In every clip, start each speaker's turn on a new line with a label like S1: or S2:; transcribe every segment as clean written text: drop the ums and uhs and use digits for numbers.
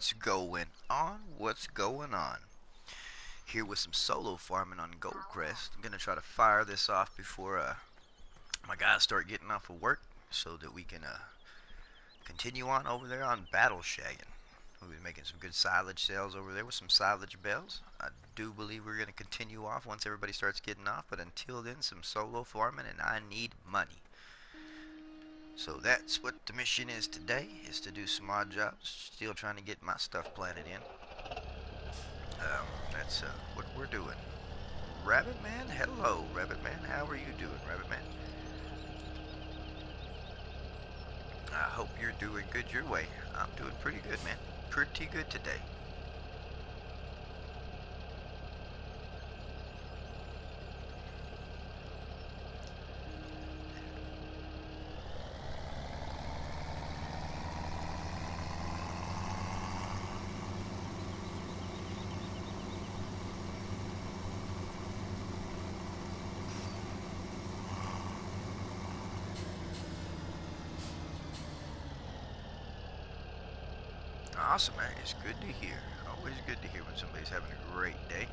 S1: What's going on? What's going on? Here with some solo farming on Goldcrest. I'm gonna try to fire this off before my guys start getting off of work, so that we can continue on over there on battle shagging. We'll be making some good silage sales over there with some silage bells. I do believe we're gonna continue off once everybody starts getting off, but until then, some solo farming, and I need money. So that's what the mission is today, is to do some odd jobs. Still trying to get my stuff planted in. That's what we're doing. Rabbit Man, hello, Rabbit Man. How are you doing, Rabbit Man? I hope you're doing good your way. I'm doing pretty good, man. Pretty good today. Awesome, man. It's good to hear. Always good to hear when somebody's having a great day.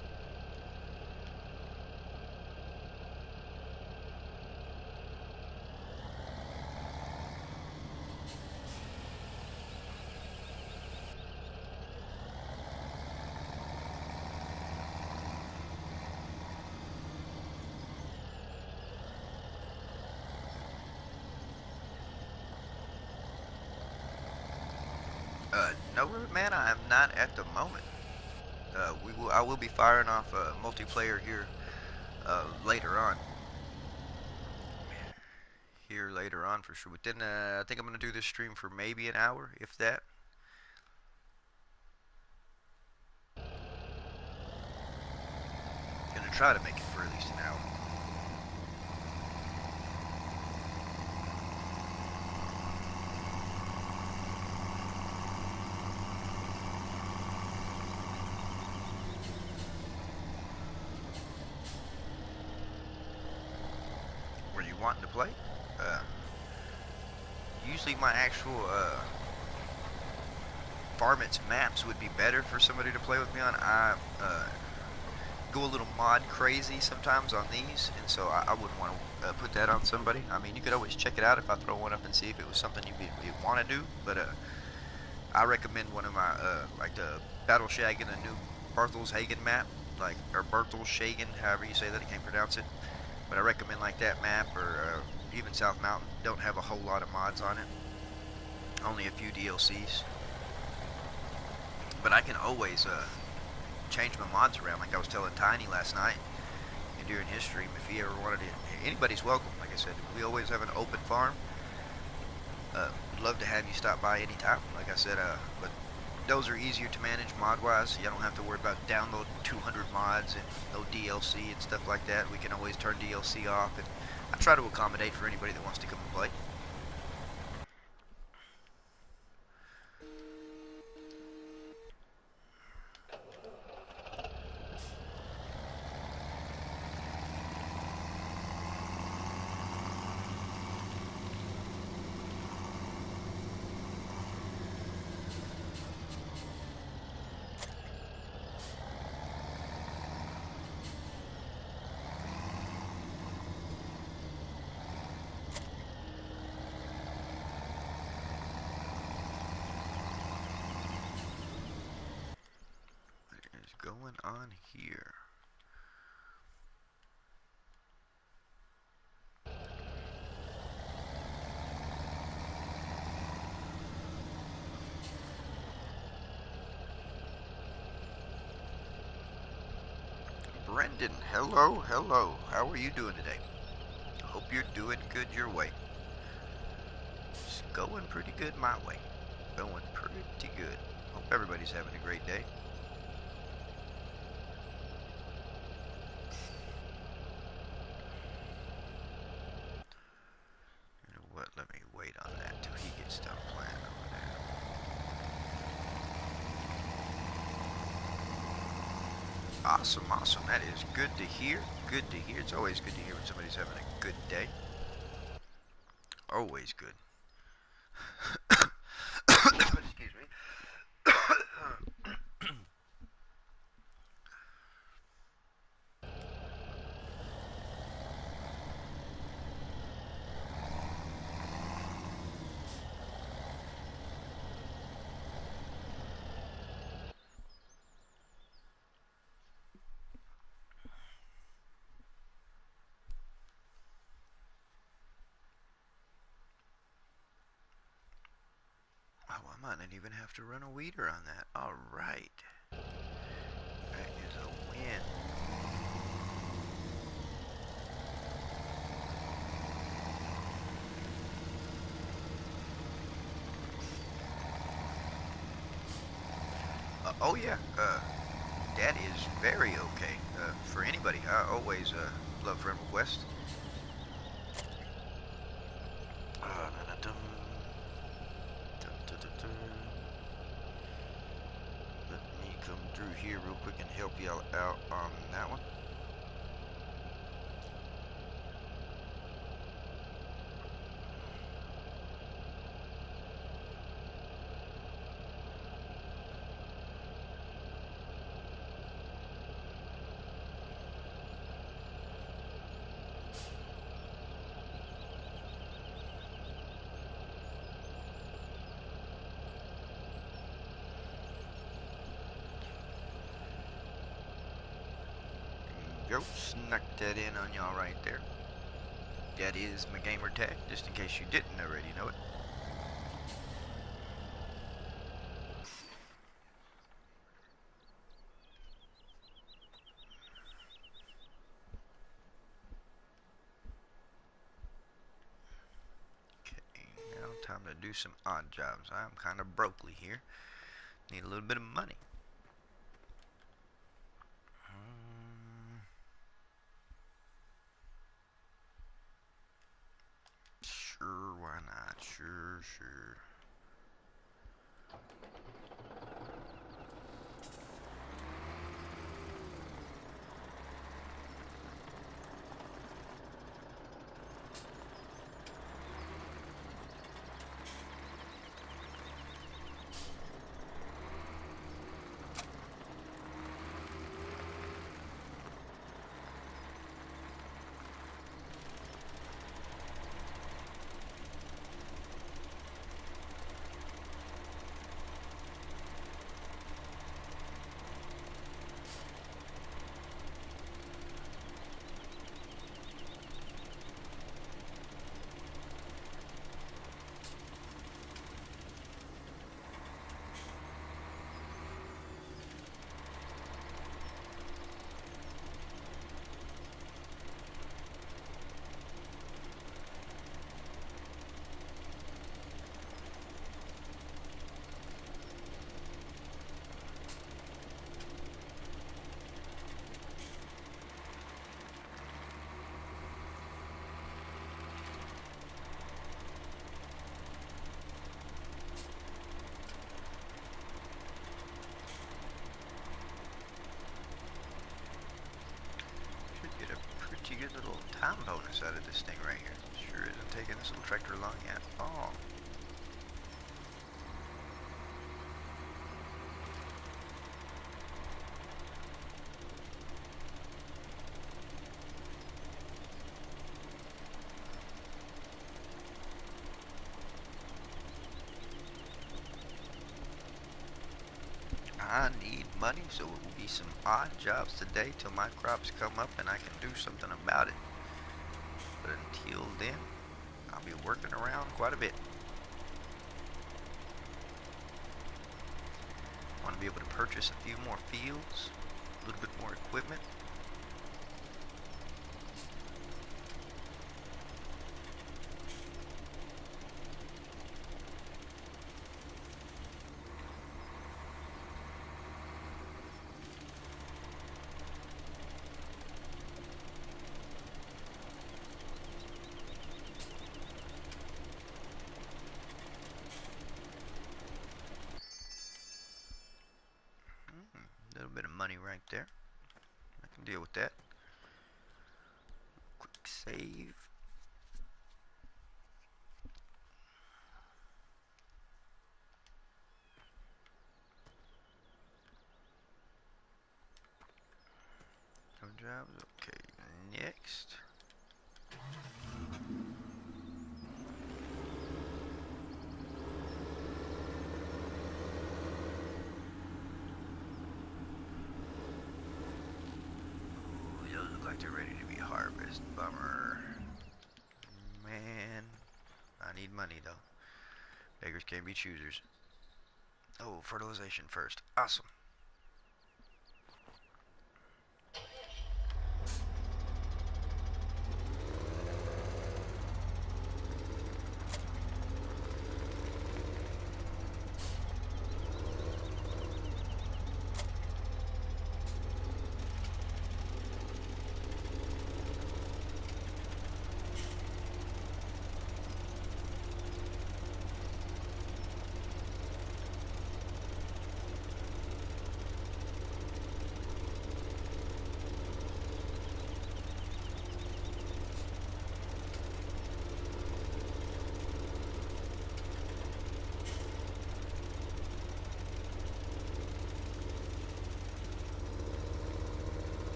S1: No, Rabbit Man, I am not at the moment. I will be firing off multiplayer here later on. Here later on for sure. But then I think I'm gonna do this stream for maybe an hour, if that. Gonna try to make it for at least an hour. Were you wanting to play? Uh, Usually my actual Farmmits maps would be better for somebody to play with me on. I go a little mod crazy sometimes on these, and so I wouldn't want to put that on somebody. I mean, you could always check it out if I throw one up and see if it was something you'd want to do, but I recommend one of my, like the Battle Shaggin, the new Barthelshagen map, like, or Barthelshagen, however you say that, I can't pronounce it, but I recommend like that map, or even South Mountain. Don't have a whole lot of mods on it, only a few DLCs, but I can always change my mods around, like I was telling Tiny last night and during his stream. If he ever wanted it, anybody's welcome. Like I said, we always have an open farm. Would love to have you stop by anytime, like I said, but those are easier to manage mod-wise. You don't have to worry about downloading 200 mods and no DLC and stuff like that. We can always turn DLC off, and I try to accommodate for anybody that wants to come and play. What is going on here? Brendan, hello, hello. How are you doing today? Hope you're doing good your way. It's going pretty good my way. Going pretty good. Hope everybody's having a great day. You know what? Let me wait on that till he gets done playing over there. Awesome, awesome. That is good to hear. Good to hear. It's always good to hear when somebody's having a good day. Always good. Excuse me. I might not even have to run a weeder on that. Alright. That is a win. Oh yeah, that is very okay for anybody. I always love friend requests. Let me come through here real quick and help y'all out on that one. Go, snuck that in on y'all right there. That is my gamer tag, just in case you didn't already know it. Okay, now time to do some odd jobs. I'm kind of brokely here. Need a little bit of money. Sure, why not? Sure, sure. Get a pretty good little time bonus out of this thing right here. Sure isn't taking this little tractor long at all. I need money, so it will be some odd jobs today till my crops come up and I can do something about it. But until then, I'll be working around quite a bit. Want to be able to purchase a few more fields, a little bit more equipment. A little bit of money right there. I can deal with that. Quick save. No jobs. Okay, next. Ooh, those look like they're ready to be harvested. Bummer. Man, I need money though. Beggars can't be choosers. Oh, fertilization first. Awesome.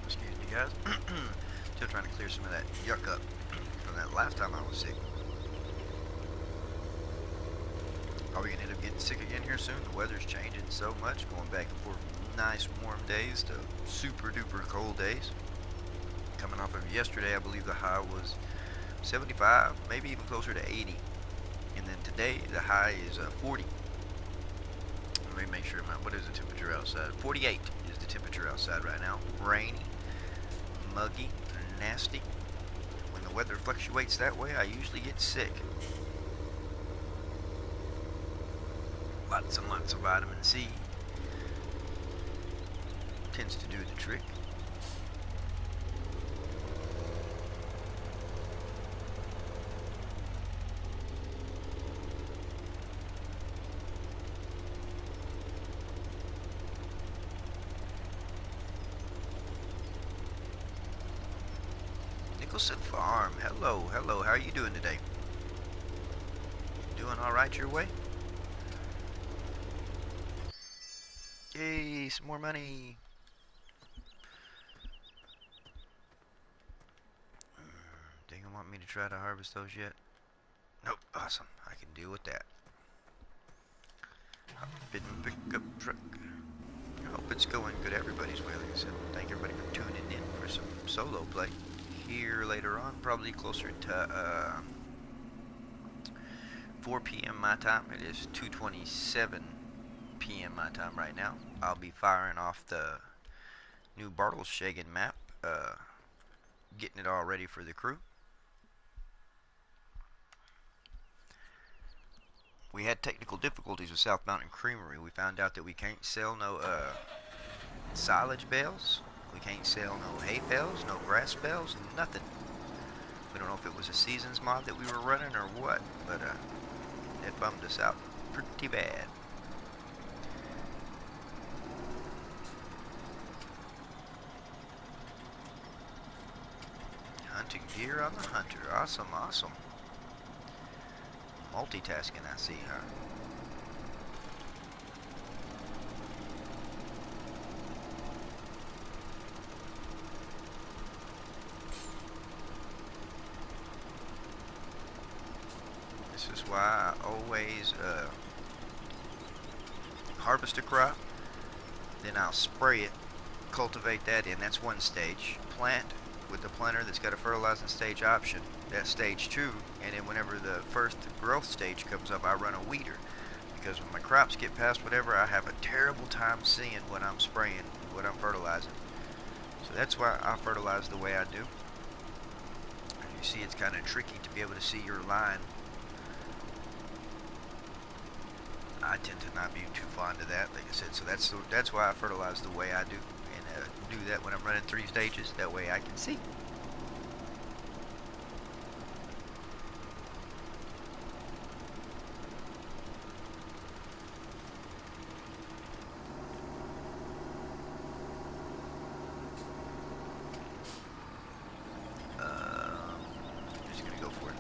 S1: Excuse me, guys. Still trying to clear some of that yuck up from that last time I was sick. Probably gonna end up getting sick again here soon. The weather's changing so much, going back and forth from nice warm days to super duper cold days. Coming off of yesterday, I believe the high was 75, maybe even closer to 80. And then today, the high is 40. Let me make sure, what is the temperature outside? 48 is the temperature outside right now. Rainy, muggy, nasty. When the weather fluctuates that way, I usually get sick. Lots and lots of vitamin C tends to do the trick. Farm, hello, hello, how are you doing today? Doing alright your way? Yay, some more money. Do you want me to try to harvest those yet? Nope, awesome, I can deal with that. Bid and pick up truck. I hope it's going good everybody's way. Like I said, thank everybody for tuning in for some solo play here later on, probably closer to 4 p.m. my time. It is 2:27 p.m. my time right now. I'll be firing off the new Bartleshagen map, getting it all ready for the crew. We had technical difficulties with South Mountain Creamery. We found out that we can't sell no silage bales. We can't sell no hay bales, no grass bales, nothing. We don't know if it was a seasons mod that we were running or what, but it bummed us out pretty bad. Hunting deer on the hunter. Awesome, awesome. Multitasking, I see, huh? This is why I always harvest a crop, then I'll spray it, cultivate that in. That's one stage. Plant with the planter that's got a fertilizing stage option. That's stage 2, and then whenever the first growth stage comes up, I run a weeder. Because when my crops get past whatever, I have a terrible time seeing what I'm spraying, what I'm fertilizing. So that's why I fertilize the way I do. As you see, it's kind of tricky to be able to see your line. I tend to not be too fond of that, like I said, so that's why I fertilize the way I do, and do that when I'm running 3 stages, that way I can see. I'm just gonna go for it.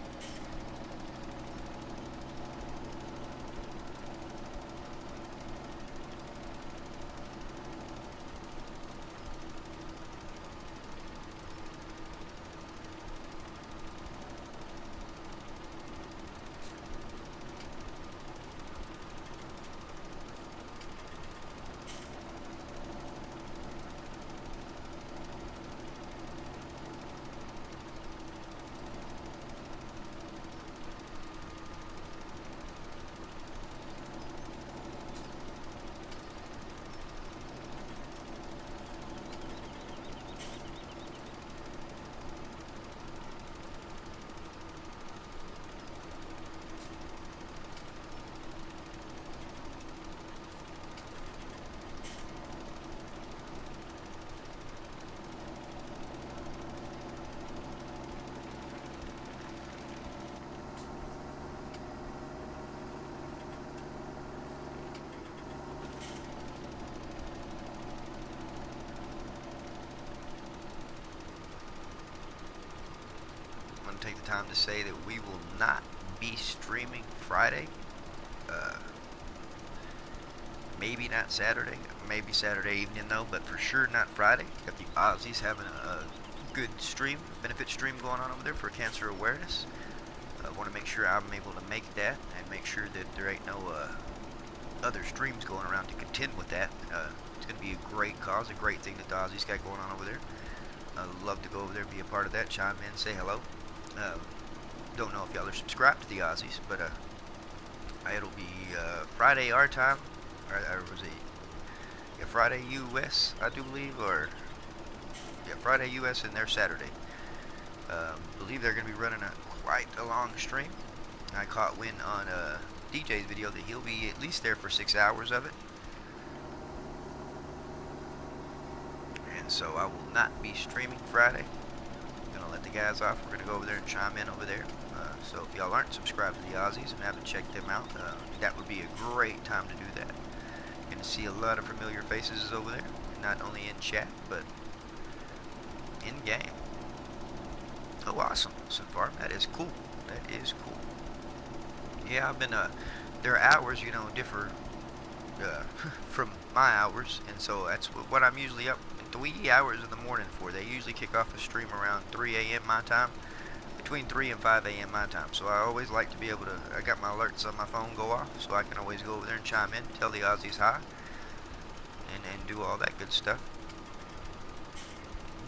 S1: want to take the time to say that we will not be streaming Friday. Maybe not Saturday, maybe Saturday evening though, but for sure not Friday. Got the Aussies having a good stream, benefit stream going on over there for cancer awareness. I want to make sure I'm able to make that and make sure that there ain't no other streams going around to contend with that. It's going to be a great cause, a great thing that the Aussies got going on over there. I'd love to go over there and be a part of that, chime in, say hello. Don't know if y'all are subscribed to the Aussies, but it'll be Friday our time, or was it Friday US, I do believe, or yeah, Friday US and their Saturday. Believe they're going to be running quite a long stream. I caught wind on DJ's video that he'll be at least there for 6 hours of it. And so I will not be streaming Friday. I'm going to let the guys off. We're going to go over there and chime in over there. So if y'all aren't subscribed to the Aussies and haven't checked them out, that would be a great time to do that. You're going to see a lot of familiar faces over there, not only in chat, but in game. Oh, awesome. Farm, that is cool. That is cool. Yeah, I've been, their hours, you know, differ from my hours, and so that's what I'm usually up 3 hours in the morning for. They usually kick off a stream around 3 a.m. my time, between 3 and 5 a.m. my time, so I always like to be able to, I got my alerts on my phone go off, so I can always go over there and chime in, tell the Aussies hi, and do all that good stuff.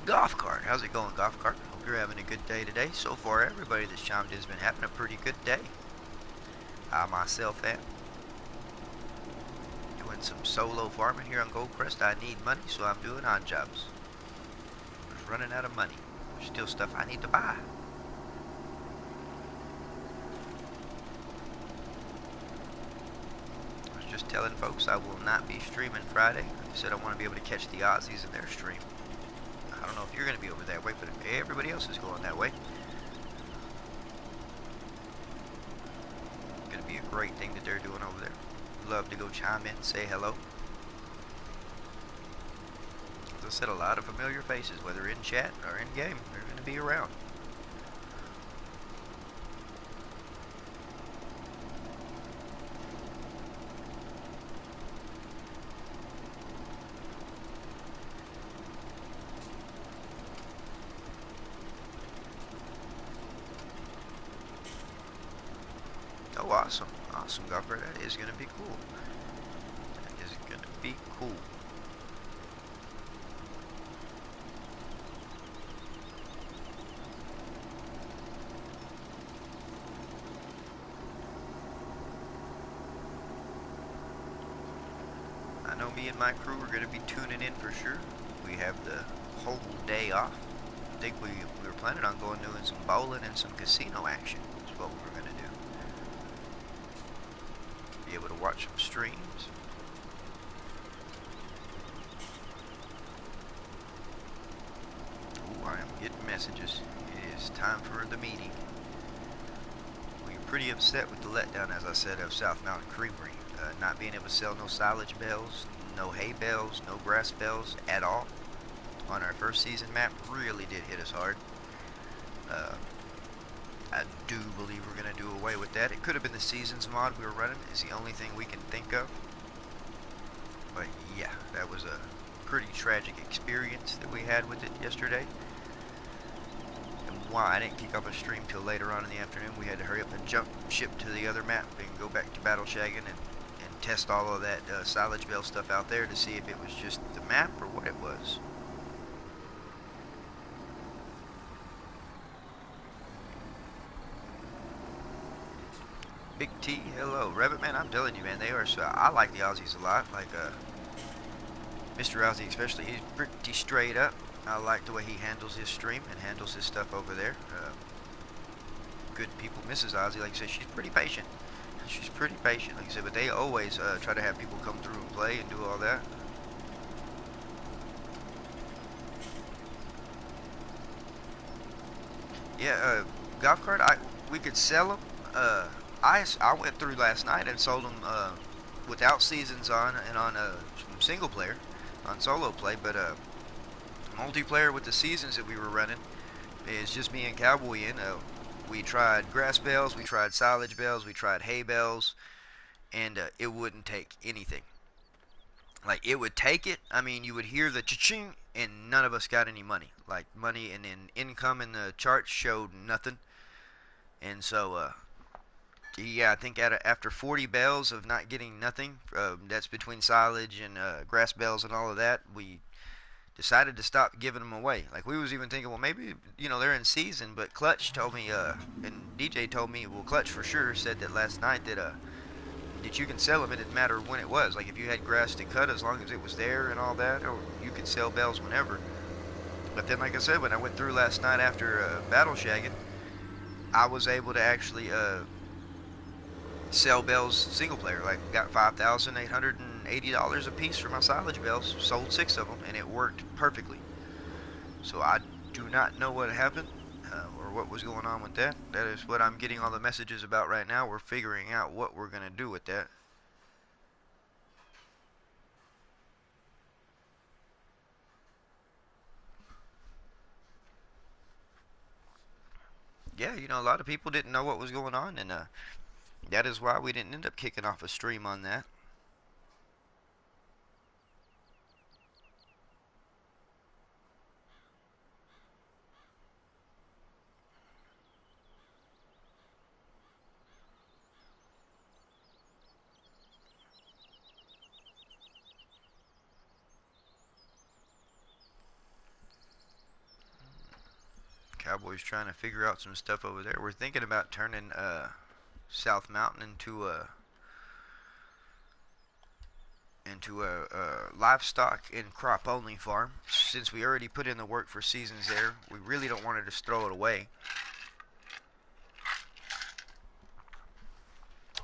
S1: Golf Cart, how's it going, Golf Cart? Hope you're having a good day today. So far, everybody that's chimed in has been having a pretty good day. I myself am doing some solo farming here on Goldcrest. I need money, so I'm doing odd jobs. I'm just running out of money. There's still stuff I need to buy. I was just telling folks I will not be streaming Friday. Like I said, I want to be able to catch the Aussies in their stream. I don't know if you're going to be over that way, but everybody else is going that way. It's going to be a great thing that they're doing over there. Love to go chime in, say hello. As I said, a lot of familiar faces, whether in chat or in game, they're going to be around. Oh, awesome. Awesome, Goldcrest. That is going to be cool. That is going to be cool. I know me and my crew are going to be tuning in for sure. We have the whole day off. I think we were planning on going doing some bowling and some casino action. That's what we were going to do. Be able to watch some streams. Ooh, I am getting messages. It is time for the meeting. We are pretty upset with the letdown, as I said, of South Mountain Creamery. Not being able to sell no silage bales, no hay bales, no grass bales at all on our first season map really did hit us hard. I do believe we're going to do away with that. It could have been the seasons mod we were running. It's the only thing we can think of. But yeah, that was a pretty tragic experience that we had with it yesterday. And why I didn't kick off a stream till later on in the afternoon. We had to hurry up and jump ship to the other map and go back to Battle Shaggin and test all of that silage bale stuff out there to see if it was just the map or what it was. Big T, hello. Rabbit, man, I'm telling you, man, they are so, I like the Aussies a lot. Like, Mr. Aussie especially, he's pretty straight up. I like the way he handles his stream and handles his stuff over there. Good people. Mrs. Aussie, like I said, she's pretty patient. She's pretty patient, like I said, but they always try to have people come through and play and do all that. Yeah, golf cart, we could sell them. I went through last night and sold them without seasons on and on single player, on solo play, but multiplayer with the seasons that we were running is just me and Cowboy in. We tried grass bales, we tried silage bales, we tried hay bales, and it wouldn't take anything. Like, it would take it. I mean, you would hear the cha-ching, and none of us got any money. Like, money and then income in the charts showed nothing. And so, yeah, I think after 40 bales of not getting nothing, that's between silage and grass bales and all of that, we decided to stop giving them away. Like, we was even thinking, well, maybe, they're in season, but Clutch told me, and DJ told me, well, Clutch for sure said that last night that you can sell them. It didn't matter when it was. Like, if you had grass to cut, as long as it was there and all that, or you could sell bales whenever. But then, like I said, when I went through last night after battle shagging, I was able to actually sell bales single player. Like, got $5,880 a piece for my silage bales. Sold 6 of them, and it worked perfectly. So I do not know what happened or what was going on with that. That is what I'm getting all the messages about right now. We're figuring out what we're going to do with that. Yeah, a lot of people didn't know what was going on, and that is why we didn't end up kicking off a stream on that. Cowboys trying to figure out some stuff over there. We're thinking about turning South Mountain into a livestock and crop only farm. Since we already put in the work for seasons there, we really don't want to just throw it away.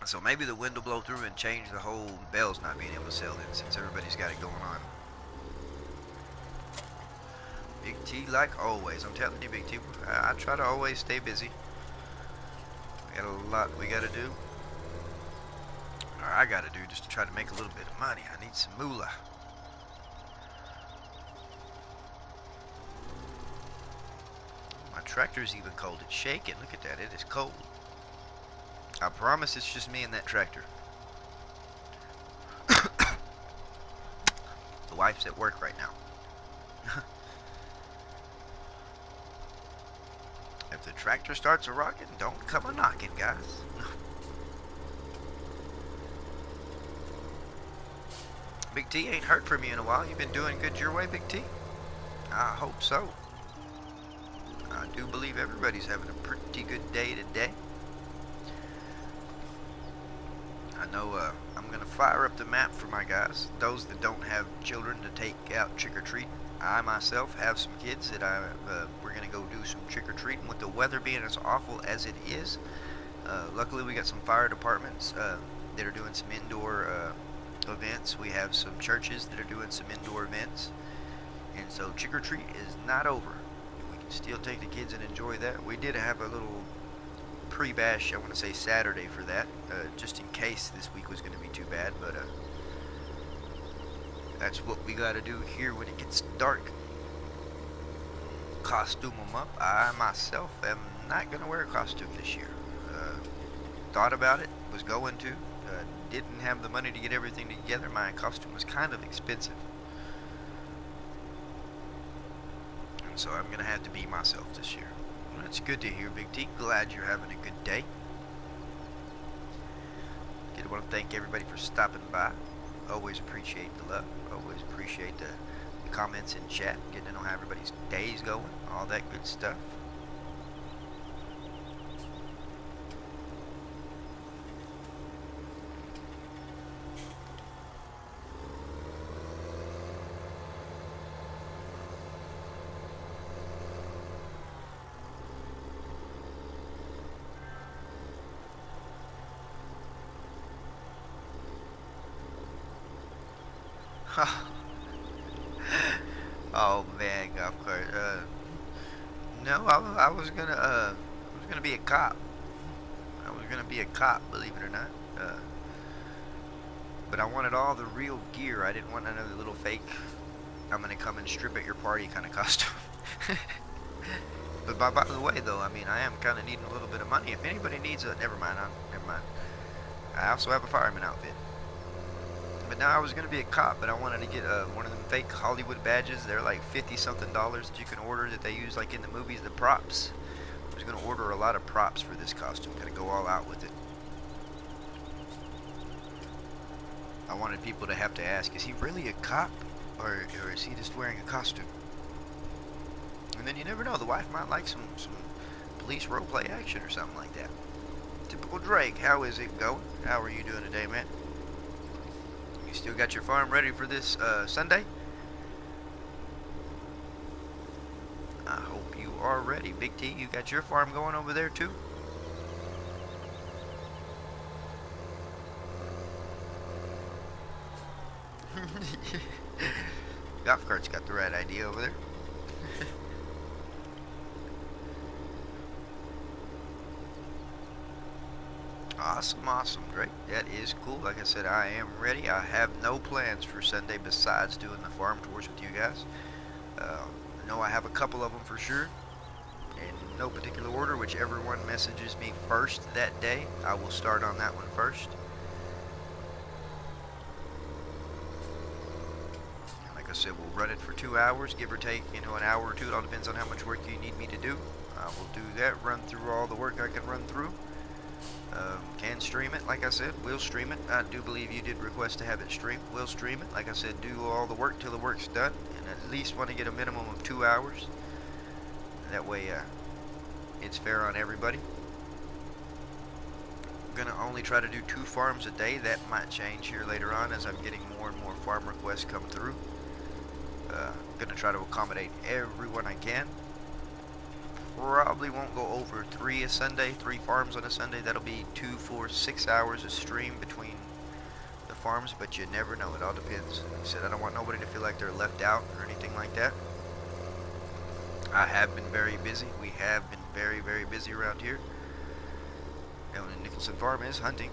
S1: So maybe the wind will blow through and change the whole bales not being able to sell in, since everybody's got it going on. Big T, like always. I'm telling you, Big T, I try to always stay busy. We got a lot we got to do. Or I got to do just to try to make a little bit of money. I need some moolah. My tractor's even cold. It's shaking. Look at that. It is cold. I promise it's just me and that tractor. The wife's at work right now. If the tractor starts a rocking, don't come a knocking, guys. Big T, ain't heard from you in a while. You been doing good your way, Big T? I hope so. I do believe everybody's having a pretty good day today. I know I'm going to fire up the map for my guys. Those that don't have children to take out trick-or-treating. I myself have some kids that we're going to go do some trick-or-treating. With the weather being as awful as it is, luckily we got some fire departments that are doing some indoor events. We have some churches that are doing some indoor events. And so trick-or-treat is not over. We can still take the kids and enjoy that. We did have a little pre-bash, I want to say Saturday for that, just in case this week was going to be too bad, but that's what we got to do here when it gets dark. Costume them up. I myself am not going to wear a costume this year. Thought about it, was going to, didn't have the money to get everything together. My costume was kind of expensive. And so I'm going to have to be myself this year. Well, it's good to hear, Big T. Glad you're having a good day. I want to thank everybody for stopping by. Always appreciate the love. Always appreciate the comments in chat. Getting to know how everybody's day's going. All that good stuff. Oh man, golf cart. No, I was gonna be a cop. I was gonna be a cop, believe it or not. But I wanted all the real gear. I didn't want another little fake, I'm gonna come and strip at your party kind of costume. But by the way, though, I mean, I am kind of needing a little bit of money. If anybody needs a, never mind, never mind. I also have a fireman outfit. But now I was gonna be a cop, but I wanted to get one of them fake Hollywood badges. They're like 50 something dollars that you can order that they use like in the movies, the props. I was gonna order a lot of props for this costume, gonna go all out with it. I wanted people to have to ask, is he really a cop, or is he just wearing a costume? And then you never know, the wife might like some police roleplay action or something like that. Typical Drake, how is it going? How are you doing today, man? You still got your farm ready for this Sunday? I hope you are ready. Big T, you got your farm going over there too? Golf cart's got the right idea over there. Awesome, awesome, great. That is cool. Like I said, I am ready. I have no plans for Sunday besides doing the farm tours with you guys. I know I have a couple of them for sure. In no particular order, whichever one messages me first that day, I will start on that one first. Like I said, we'll run it for 2 hours, give or take, you know, an hour or two. It all depends on how much work you need me to do. I will do that, run through all the work I can run through. Can stream it, like I said, we'll stream it. I do believe you did request to have it streamed. We'll stream it, like I said, do all the work till the work's done, and at least want to get a minimum of 2 hours. That way, it's fair on everybody. I'm gonna only try to do 2 farms a day. That might change here later on as I'm getting more and more farm requests come through. Gonna try to accommodate everyone I can. Probably won't go over 3 a Sunday, 3 farms on a Sunday. That'll be 2, 4, 6 hours of stream between the farms, but you never know. It all depends. Like I said, I don't want nobody to feel like they're left out or anything like that. I have been very busy. We have been very, very busy around here. And when Nicholson Farm is hunting,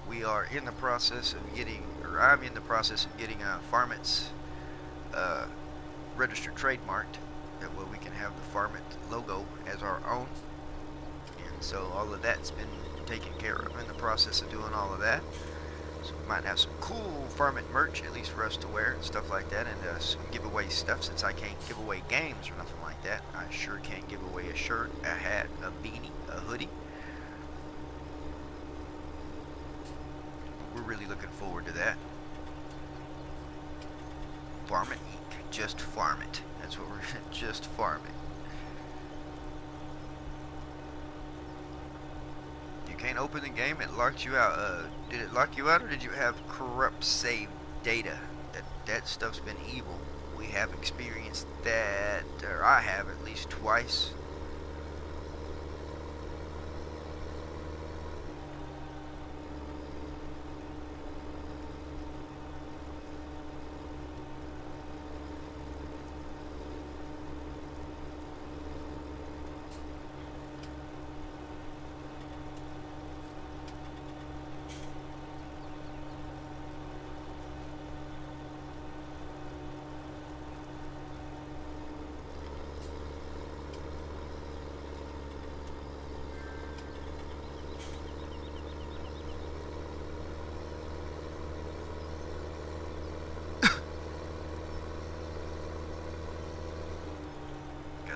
S1: we are in the process of getting, or I'm in the process of getting Farmmits registered trademarked. That way we can have the Farmmit logo as our own. And so all of that's been taken care of, in the process of doing all of that. So we might have some cool Farmmit merch, at least for us to wear and stuff like that, and some giveaway stuff. Since I can't give away games or nothing like that, I sure can give away a shirt, a hat, a beanie, a hoodie. We're really looking forward to that. Farmmits Inc. Just farm it. That's what we're just farming. You can't open the game, it locked you out. Did it lock you out, or did you have corrupt saved data? That stuff's been evil. We have experienced that, or I have at least twice.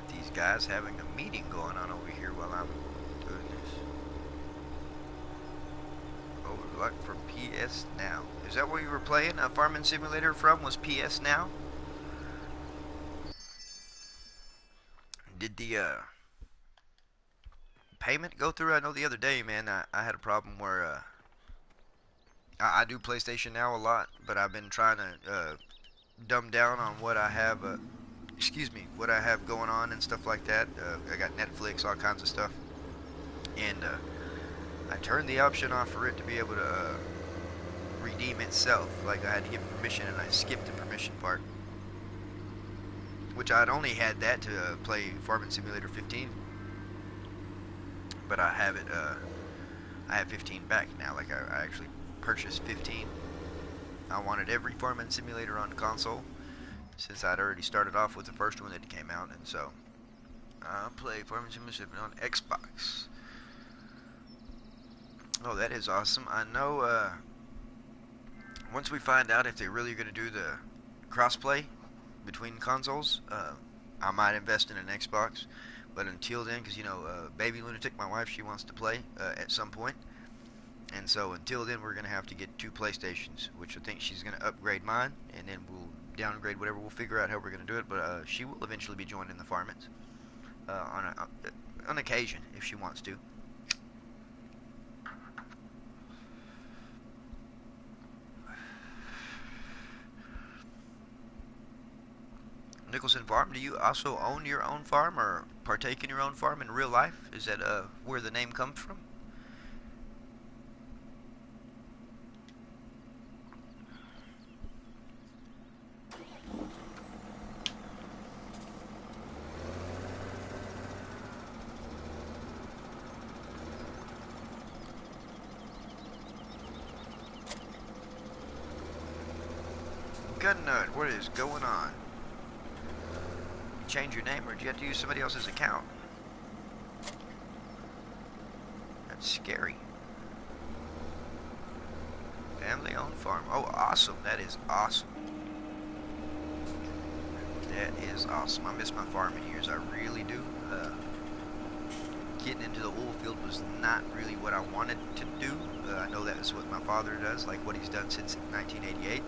S1: These guys having a meeting going on over here while I'm doing this. Overlook for PS Now. Is that what you were playing a Farming Simulator from? Was PS Now? Did the payment go through? I know the other day, man, I had a problem where I do PlayStation Now a lot, but I've been trying to dumb down on what I have what I have going on and stuff like that. I got Netflix, all kinds of stuff, and I turned the option off for it to be able to redeem itself. Like, I had to give permission, and I skipped the permission part, which I'd only had that to play Farming Simulator 15, but I have it. I have 15 back now. Like, I actually purchased 15. I wanted every Farming Simulator on console. since I'd already started off with the first one that came out, and so I play Farming Simulator on Xbox. Oh, that is awesome. I know once we find out if they're really going to do the crossplay between consoles, I might invest in an Xbox. But until then, because baby Lunatic, my wife, she wants to play at some point, and so until then, we're gonna have to get 2 PlayStations, which I think she's gonna upgrade mine, and then we'll downgrade whatever. We'll figure out how we're gonna do it. But she will eventually be joining the Farmmits on occasion if she wants to. Nicholson Farm, do you also own your own farm or partake in your own farm in real life? Is that where the name comes from? Gun Nut, what is going on? Change your name, or do you have to use somebody else's account? That's scary. Family-owned farm. Oh, awesome. That is awesome. That is awesome. I miss my farming years. I really do. Getting into the oil field was not really what I wanted to do. I know that is what my father does, like what he's done since 1988.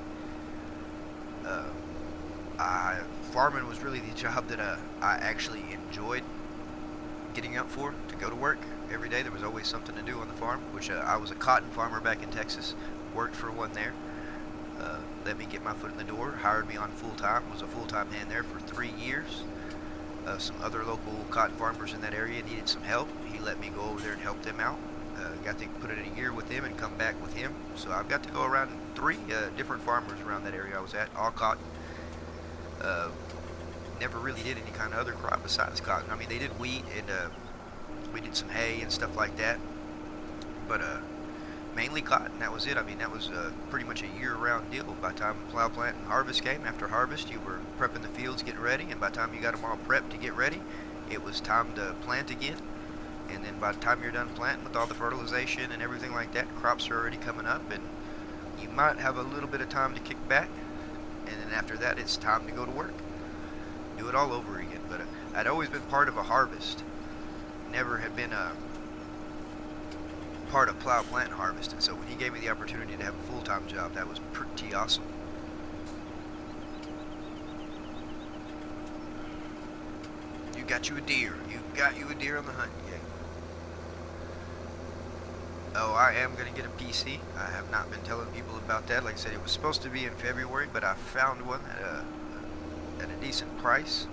S1: Farming was really the job that I actually enjoyed getting up for, to go to work every day. There was always something to do on the farm, which I was a cotton farmer back in Texas, worked for one there, let me get my foot in the door, hired me on full-time, was a full-time hand there for 3 years. Some other local cotton farmers in that area needed some help. He let me go over there and help them out. Got to put in a year with him and come back with him. So I've got to go around 3 different farmers around that area I was at, all cotton. Never really did any kind of other crop besides cotton. I mean, they did wheat, and we did some hay and stuff like that, but mainly cotton. That was it. I mean, that was pretty much a year-round deal. By the time plow, plant, and harvest came, after harvest, you were prepping the fields, getting ready, and by the time you got them all prepped to get ready, it was time to plant again. And then by the time you're done planting with all the fertilization and everything like that, crops are already coming up, and you might have a little bit of time to kick back, and then after that, it's time to go to work. Do it all over again. But I'd always been part of a harvest. Never had been a part of plow, plant, and harvest. And so when he gave me the opportunity to have a full-time job, that was pretty awesome. You got you a deer. You got you a deer on the hunt. Yeah. Oh, I am going to get a PC. I have not been telling people about that. Like I said, it was supposed to be in February, but I found one at a decent price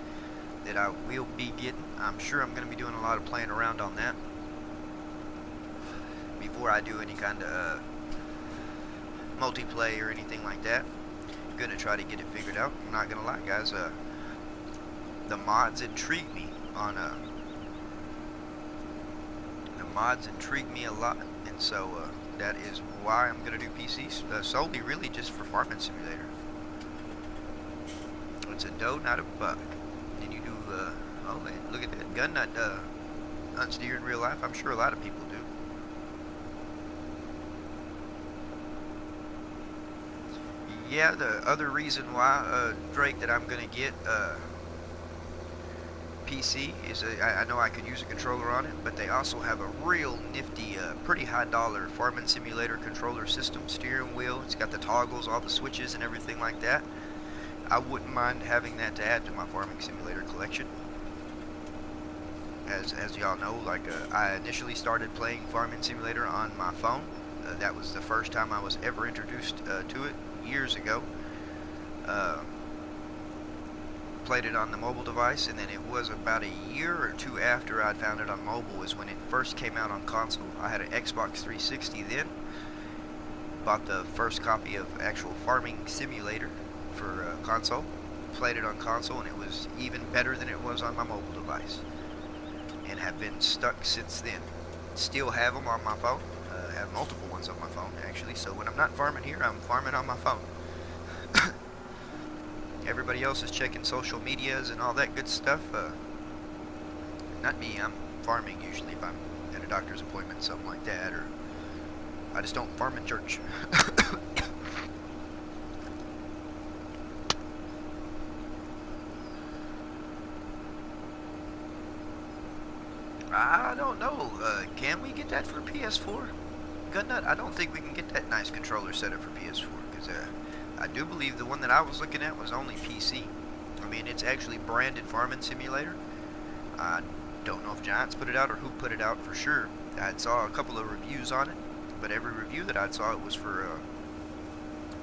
S1: that I will be getting. I'm sure I'm going to be doing a lot of playing around on that before I do any kind of multiplayer or anything like that. I'm going to try to get it figured out. I'm not going to lie, guys. The mods intrigue me on the mods intrigue me a lot, and so that is why I'm going to do PCs solely, really, just for Farming Simulator. It's a doe, not a buck. Then you do, oh man, look at that. Gun Nut hunts deer in real life. I'm sure a lot of people do. Yeah, the other reason why, Drake, that I'm going to get PC is I know I could use a controller on it, but they also have a real nifty, pretty high dollar Farming Simulator controller system, steering wheel. It's got the toggles, all the switches and everything like that. I wouldn't mind having that to add to my Farming Simulator collection. As y'all know, like I initially started playing Farming Simulator on my phone. That was the first time I was ever introduced to it years ago. Played it on the mobile device, and then it was about a year or 2 after I'd found it on mobile is when it first came out on console. I had an Xbox 360 then. Bought the first copy of actual Farming Simulator for console, played it on console, and it was even better than it was on my mobile device, and have been stuck since then. Still have them on my phone, have multiple ones on my phone actually, so when I'm not farming here, I'm farming on my phone. everybody else is checking social medias and all that good stuff. Not me. I'm farming usually if I'm at a doctor's appointment, something like that, or I just don't farm in church. I don't know. Can we get that for PS4? Gunnut, I don't think we can get that nice controller setup for PS4 because I do believe the one that I was looking at was only PC. I mean, it's actually branded Farming Simulator. I don't know if Giants put it out or who put it out for sure. I saw a couple of reviews on it, but every review that I saw it was for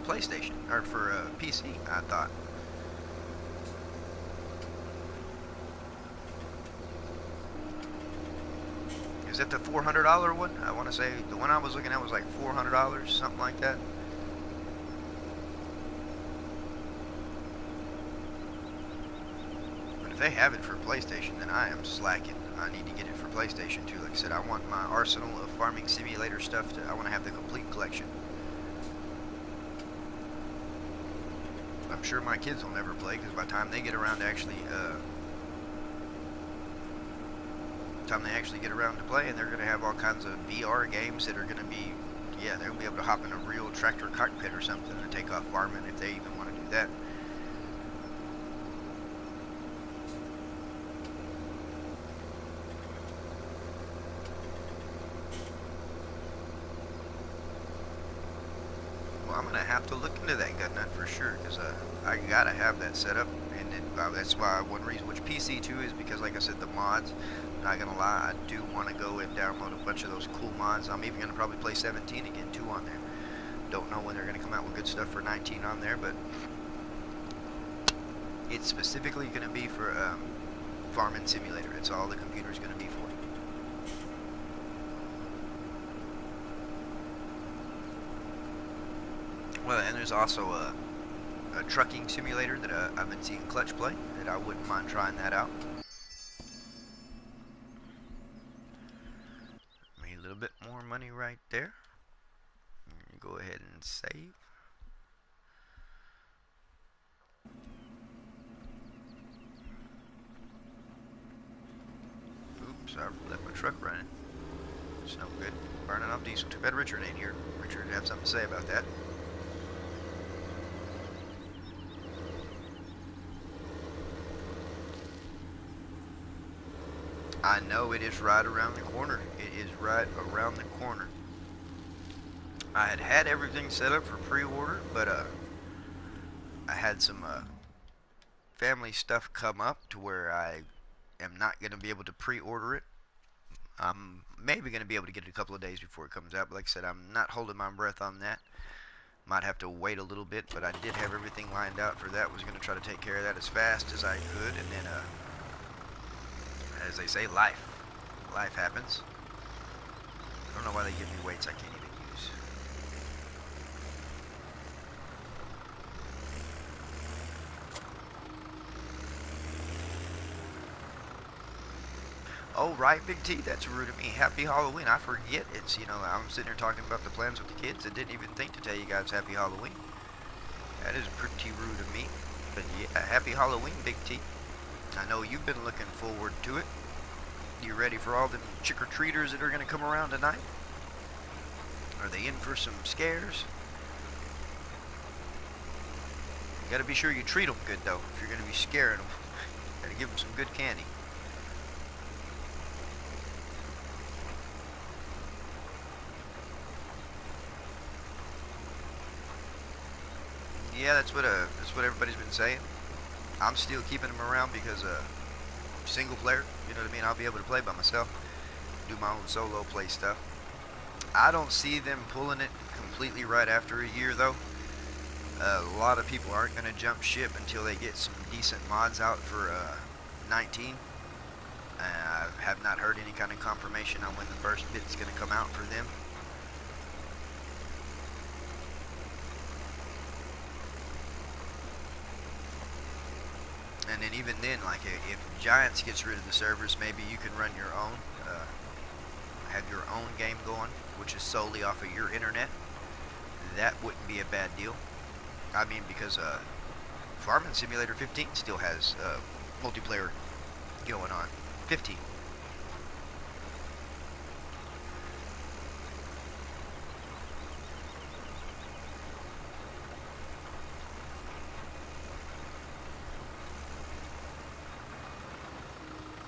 S1: PlayStation or for PC. I thought. Is that the $400 one? I want to say the one I was looking at was like $400, something like that. But if they have it for PlayStation, then I am slacking. I need to get it for PlayStation too. Like I said, I want my arsenal of farming simulator stuff. I want to have the complete collection. I'm sure my kids will never play because by the time they get around to actually get around to playing, they're going to have all kinds of VR games that are going to be, yeah, they'll be able to hop in a real tractor cockpit or something and take off farming if they even want to do that. Well, I'm going to have to look into that Gutnut for sure because I got to have that set up, and then, that's why one reason, which PC too, is because like I said, the mods. Not gonna lie, I do want to go and download a bunch of those cool mods. I'm even gonna probably play 17 again too on there. Don't know when they're gonna come out with good stuff for 19 on there, but it's specifically gonna be for Farming Simulator. It's all the computer's gonna be for. Well, and there's also a trucking simulator that I've been seeing Clutch play that I wouldn't mind trying that out. A little bit more money right there. Go ahead and save. Oops, I left my truck running. It's no good. Burning off diesel. Too bad Richard ain't here. Richard would have something to say about that. I know it is right around the corner. It is right around the corner. I had everything set up for pre-order, but I had some family stuff come up to where I am not going to be able to pre-order it. I'm maybe going to be able to get it a couple of days before it comes out, but like I said, I'm not holding my breath on that. Might have to wait a little bit, but I did have everything lined out for that. Was going to try to take care of that as fast as I could, and then as they say, life happens. I don't know why they give me weights I can't even use. Oh, right, Big T, that's rude of me. Happy Halloween. I forget it's, you know, I'm sitting here talking about the plans with the kids and didn't even think to tell you guys Happy Halloween. That is pretty rude of me. But yeah, Happy Halloween, Big T. I know you've been looking forward to it. You ready for all the trick-or-treaters that are going to come around tonight? Are they in for some scares? You got to be sure you treat them good, though, if you're going to be scaring them. Got to give them some good candy. Yeah, that's what everybody's been saying. I'm still keeping them around because single player, you know what I mean? I'll be able to play by myself, do my own solo play stuff. I don't see them pulling it completely right after a year though. A lot of people aren't going to jump ship until they get some decent mods out for 19. I have not heard any kind of confirmation on when the first bit's going to come out for them. And then even then, like if Giants gets rid of the servers, maybe you can run your own, have your own game going, which is solely off of your internet. That wouldn't be a bad deal. I mean, because Farming Simulator 15 still has multiplayer going on. 15.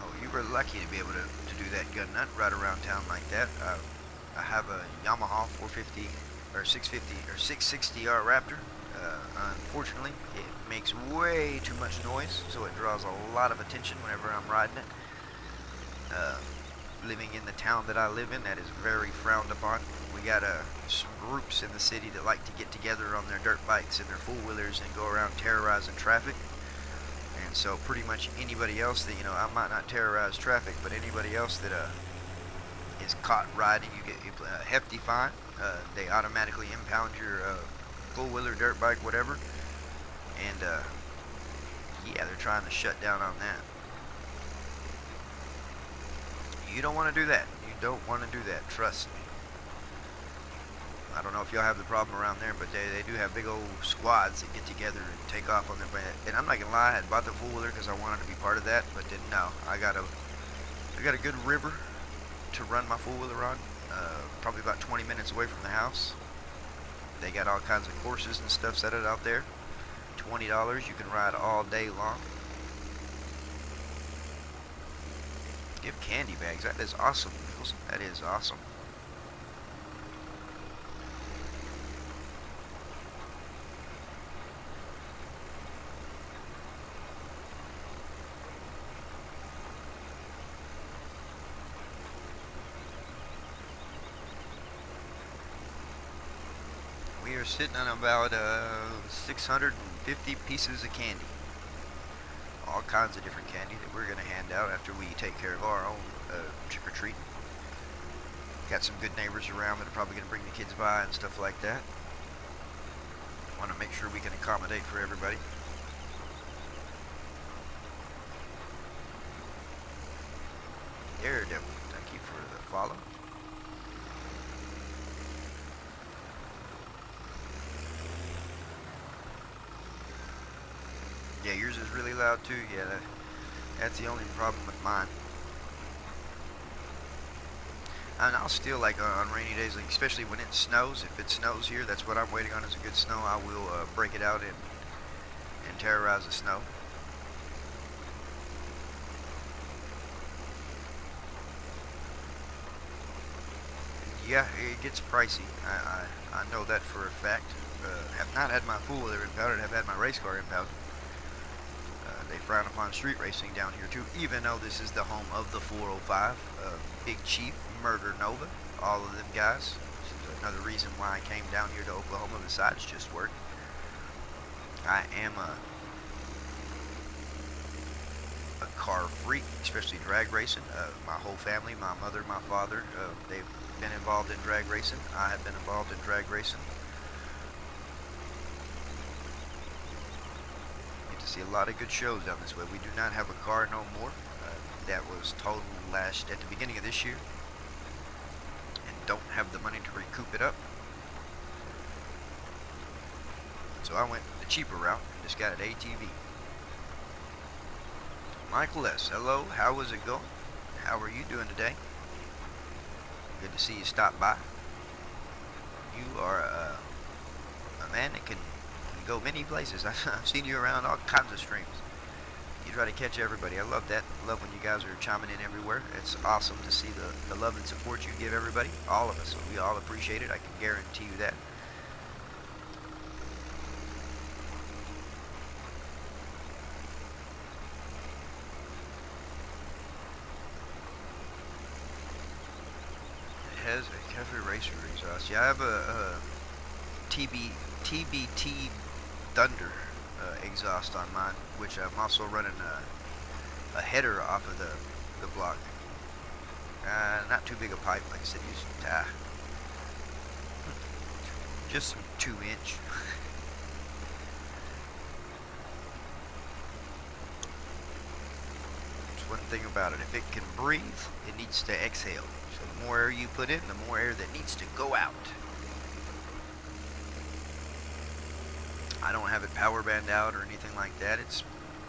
S1: Oh, you were lucky to be able to do that gun nut right around town like that. I have a Yamaha 450 or 650 or 660R Raptor. Unfortunately, it makes way too much noise, so it draws a lot of attention whenever I'm riding it. Living in the town that I live in, that is very frowned upon. We got some groups in the city that like to get together on their dirt bikes and their four-wheelers and go around terrorizing traffic. And so pretty much anybody else that, I might not terrorize traffic, but anybody else that is caught riding, you get a hefty fine. They automatically impound your four-wheeler, dirt bike, whatever. And yeah, they're trying to shut down on that. You don't want to do that. You don't want to do that. Trust me. I don't know if y'all have the problem around there, but they do have big old squads that get together and take off on their bike. And I'm not gonna lie, I had bought the four-wheeler because I wanted to be part of that, but then no, I got a good river to run my four-wheeler on. Probably about 20 minutes away from the house. They got all kinds of courses and stuff set it out there. $20, you can ride all day long. Give candy bags. That is awesome, Nichols. That is awesome. We are sitting on about 650 pieces of candy. All kinds of different candy that we're going to hand out after we take care of our own trick-or-treat. Got some good neighbors around that are probably going to bring the kids by and stuff like that. Want to make sure we can accommodate for everybody. Daredevil, thank you for the follow. Yeah, yours is really loud too. Yeah, that's the only problem with mine. And I'll still, like, on rainy days, like, especially when it snows. If it snows here, that's what I'm waiting on is a good snow. I will break it out and terrorize the snow. Yeah, it gets pricey. I know that for a fact. Have not had my four-wheeler impounded. Have had my race car impounded. They frown upon street racing down here too, even though this is the home of the 405, Big Chief, Murder Nova, all of them guys. This is another reason why I came down here to Oklahoma besides just work. I am a car freak, especially drag racing. My whole family, my mother, my father, they've been involved in drag racing. I have been involved in drag racing. See a lot of good shows down this way. We do not have a car no more. That was totaled at the beginning of this year, and don't have the money to recoup it up. So I went the cheaper route and just got an ATV. Michael S. Hello, how is it going? How are you doing today? Good to see you stop by. You are a man that can go many places. I've seen you around all kinds of streams. You try to catch everybody. I love that. I love when you guys are chiming in everywhere. It's awesome to see the love and support you give everybody. All of us. We all appreciate it. I can guarantee you that. It has a Cafe Racer exhaust. Yeah, I have a TBT Thunder exhaust on mine, which I'm also running a header off of the block. Not too big a pipe, like I said, just some 2-inch. There's one thing about it: if it can breathe, it needs to exhale. So the more air you put in, the more air that needs to go out. I don't have it power band out or anything like that. It's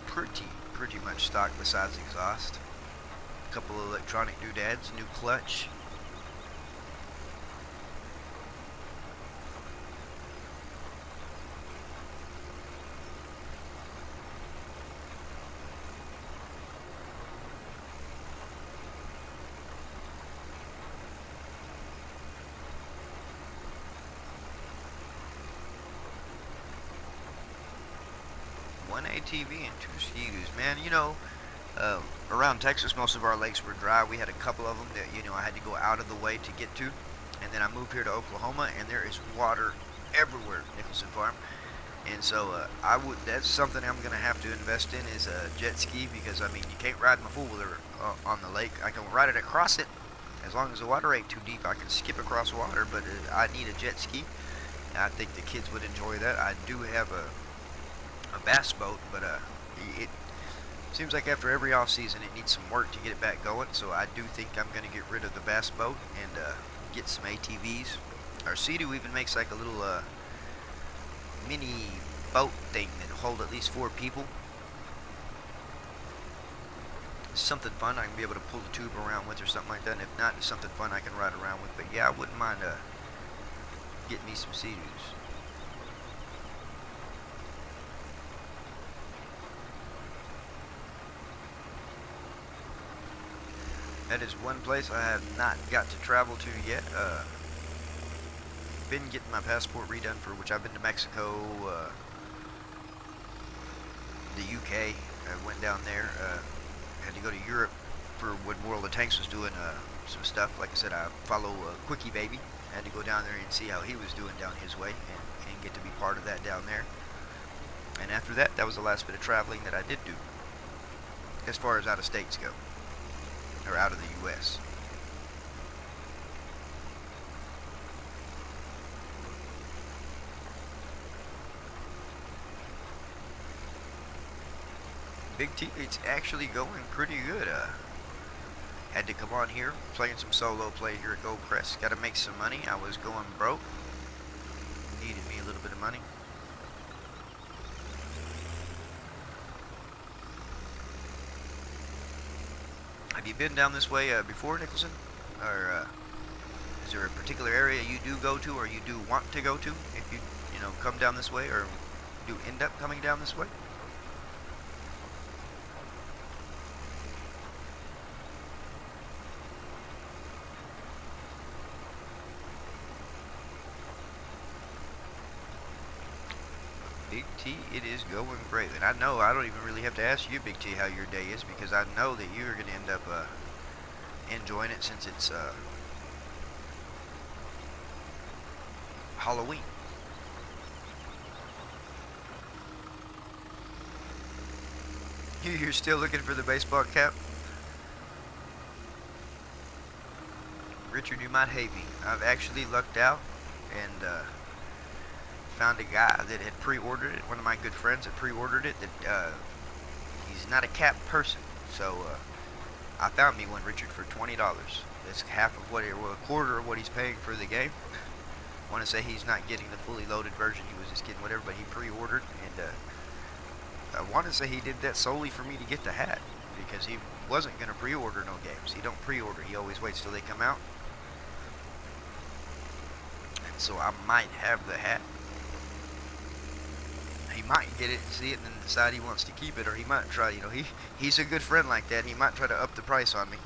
S1: pretty much stock besides exhaust. A couple of electronic doodads, new clutch. One ATV and two ski-doos. Man, you know, around Texas, most of our lakes were dry. We had a couple of them that, you know, I had to go out of the way to get to. And then I moved here to Oklahoma, and there is water everywhere, Nicholson Farm. And so that's something I'm going to have to invest in is a jet ski, because, I mean, you can't ride my four-wheeler on the lake. I can ride it across it. As long as the water ain't too deep, I can skip across water, but I need a jet ski. I think the kids would enjoy that. I do have a bass boat, but it seems like after every off season it needs some work to get it back going, so I do think I'm going to get rid of the bass boat and get some ATVs. Our Sea-Doo even makes like a little mini boat thing that hold at least 4 people. It's something fun I can be able to pull the tube around with or something like that, and if not, it's something fun I can ride around with. But yeah, I wouldn't mind getting me some Sea-Doos. That is one place I have not got to travel to yet. Been getting my passport redone for which I've been to Mexico, the UK. I went down there. Had to go to Europe for when World of Tanks was doing some stuff. Like I said, I follow Quickie Baby. I had to go down there and see how he was doing down his way and get to be part of that down there. And after that, that was the last bit of traveling that I did do, as far as out of states go. Or out of the U.S. Big T, it's actually going pretty good. Had to come on here, playing some solo play here at Goldcrest. Got to make some money. I was going broke. Needed me a little bit of money. Have you been down this way before, Nicholson? Or is there a particular area you do go to, or you do want to go to, if you know, come down this way, or do end up coming down this way? Big T, it is going great. And I know I don't even really have to ask you, Big T, how your day is, because I know that you're going to end up enjoying it, since it's Halloween. You're still looking for the baseball cap? Richard, you might hate me. I've actually lucked out and found a guy that had pre-ordered it. One of my good friends had pre-ordered it. That he's not a cap person, so I found me one, Richard, for $20. That's half of what, well, a quarter of what he's paying for the game. I want to say he's not getting the fully loaded version. He was just getting whatever, but he pre-ordered, and I want to say he did that solely for me to get the hat, because he wasn't going to pre-order no games. He don't pre-order. He always waits till they come out. And so I might have the hat. He might get it and see it and then decide he wants to keep it, or he might try, you know, he's a good friend like that. He might try to up the price on me.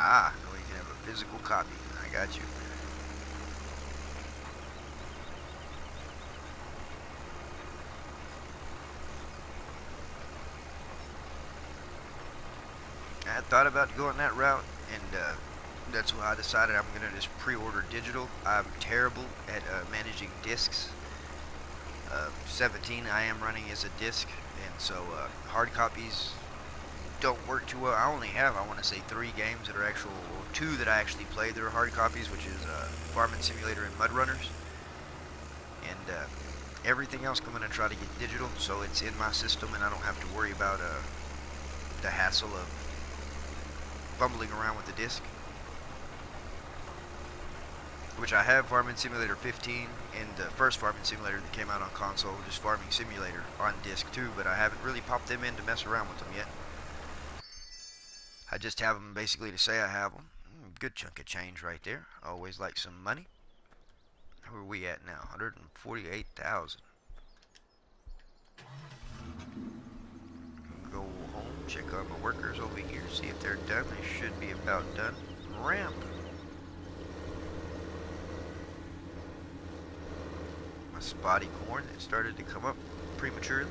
S1: Ah, no, you can have a physical copy. I got you. thought about going that route, and that's why I decided I'm gonna just pre-order digital. I'm terrible at managing discs. 17 I am running as a disc, and so hard copies don't work too well. I only have, I want to say, 3 games that are actual, or 2 that I actually played that are hard copies, which is Farmmits Simulator and Mud Runners, and everything else I'm going to try to get digital, so it's in my system, and I don't have to worry about the hassle of fumbling around with the disc. Which I have Farming Simulator 15 and the first Farming Simulator that came out on console, just Farming Simulator on disc too, but I haven't really popped them in to mess around with them yet. I just have them basically to say I have them. Good chunk of change right there. Always like some money. Where are we at now? 148,000. Go home, check on my workers over here, see if they're done. They should be about done. Ramp. My spotty corn that started to come up prematurely.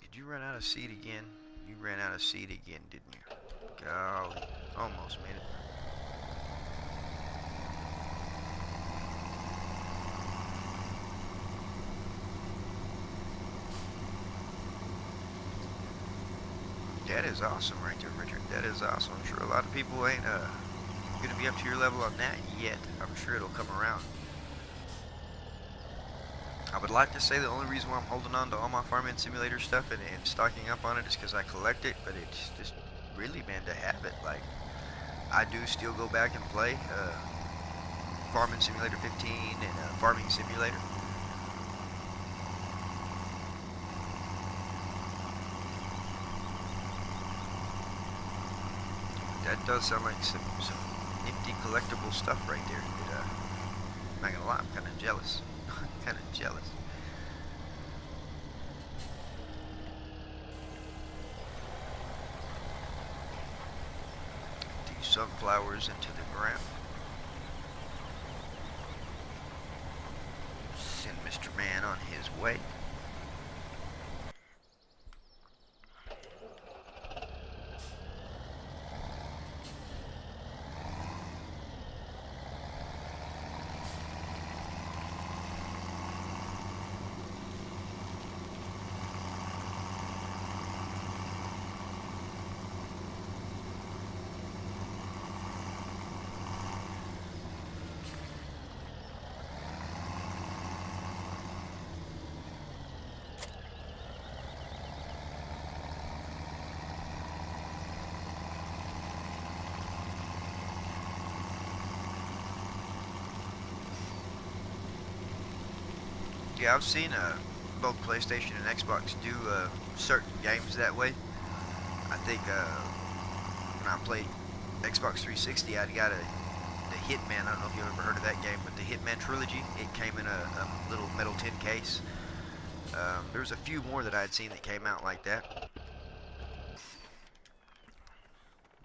S1: Did you run out of seed again? You ran out of seed again, didn't you? Golly, almost made it. That is awesome right there, Richard. That is awesome. I'm sure a lot of people ain't going to be up to your level on that yet. I'm sure it'll come around. I would like to say the only reason why I'm holding on to all my Farming Simulator stuff and stocking up on it is because I collect it, but it's just really, man, to have it. Like, I do still go back and play Farming Simulator 15 and Farming Simulator. That does sound like some nifty collectible stuff right there. That, I'm not gonna lie, I'm kind of jealous. Kind of jealous. These sunflowers into the ground. Send Mr. Man on his way. Yeah, I've seen both PlayStation and Xbox do certain games that way. I think when I played Xbox 360, I got the Hitman. I don't know if you've ever heard of that game, but the Hitman trilogy. It came in a little metal tin case. There's a few more that I had seen that came out like that.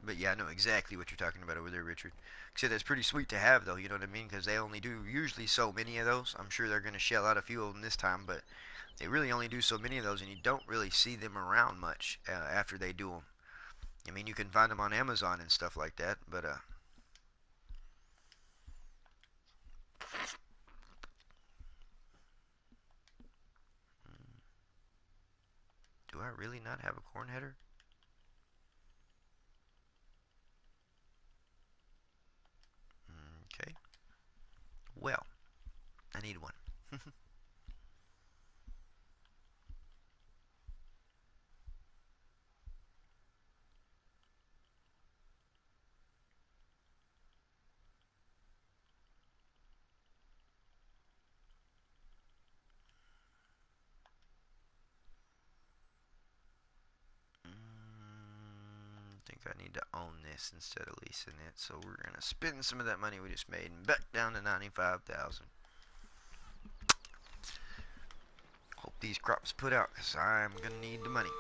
S1: But yeah, I know exactly what you're talking about over there, Richard. Except that's pretty sweet to have, though, you know what I mean? Because they only do usually so many of those. I'm sure they're going to shell out a few of them this time, but they really only do so many of those, and you don't really see them around much after they do them. I mean, you can find them on Amazon and stuff like that, but do I really not have a corn header? Okay. Well, I need one. I think I need to own this instead of leasing it, so we're going to spend some of that money we just made and back down to 95,000. Hope these crops put out, because I'm going to need the money.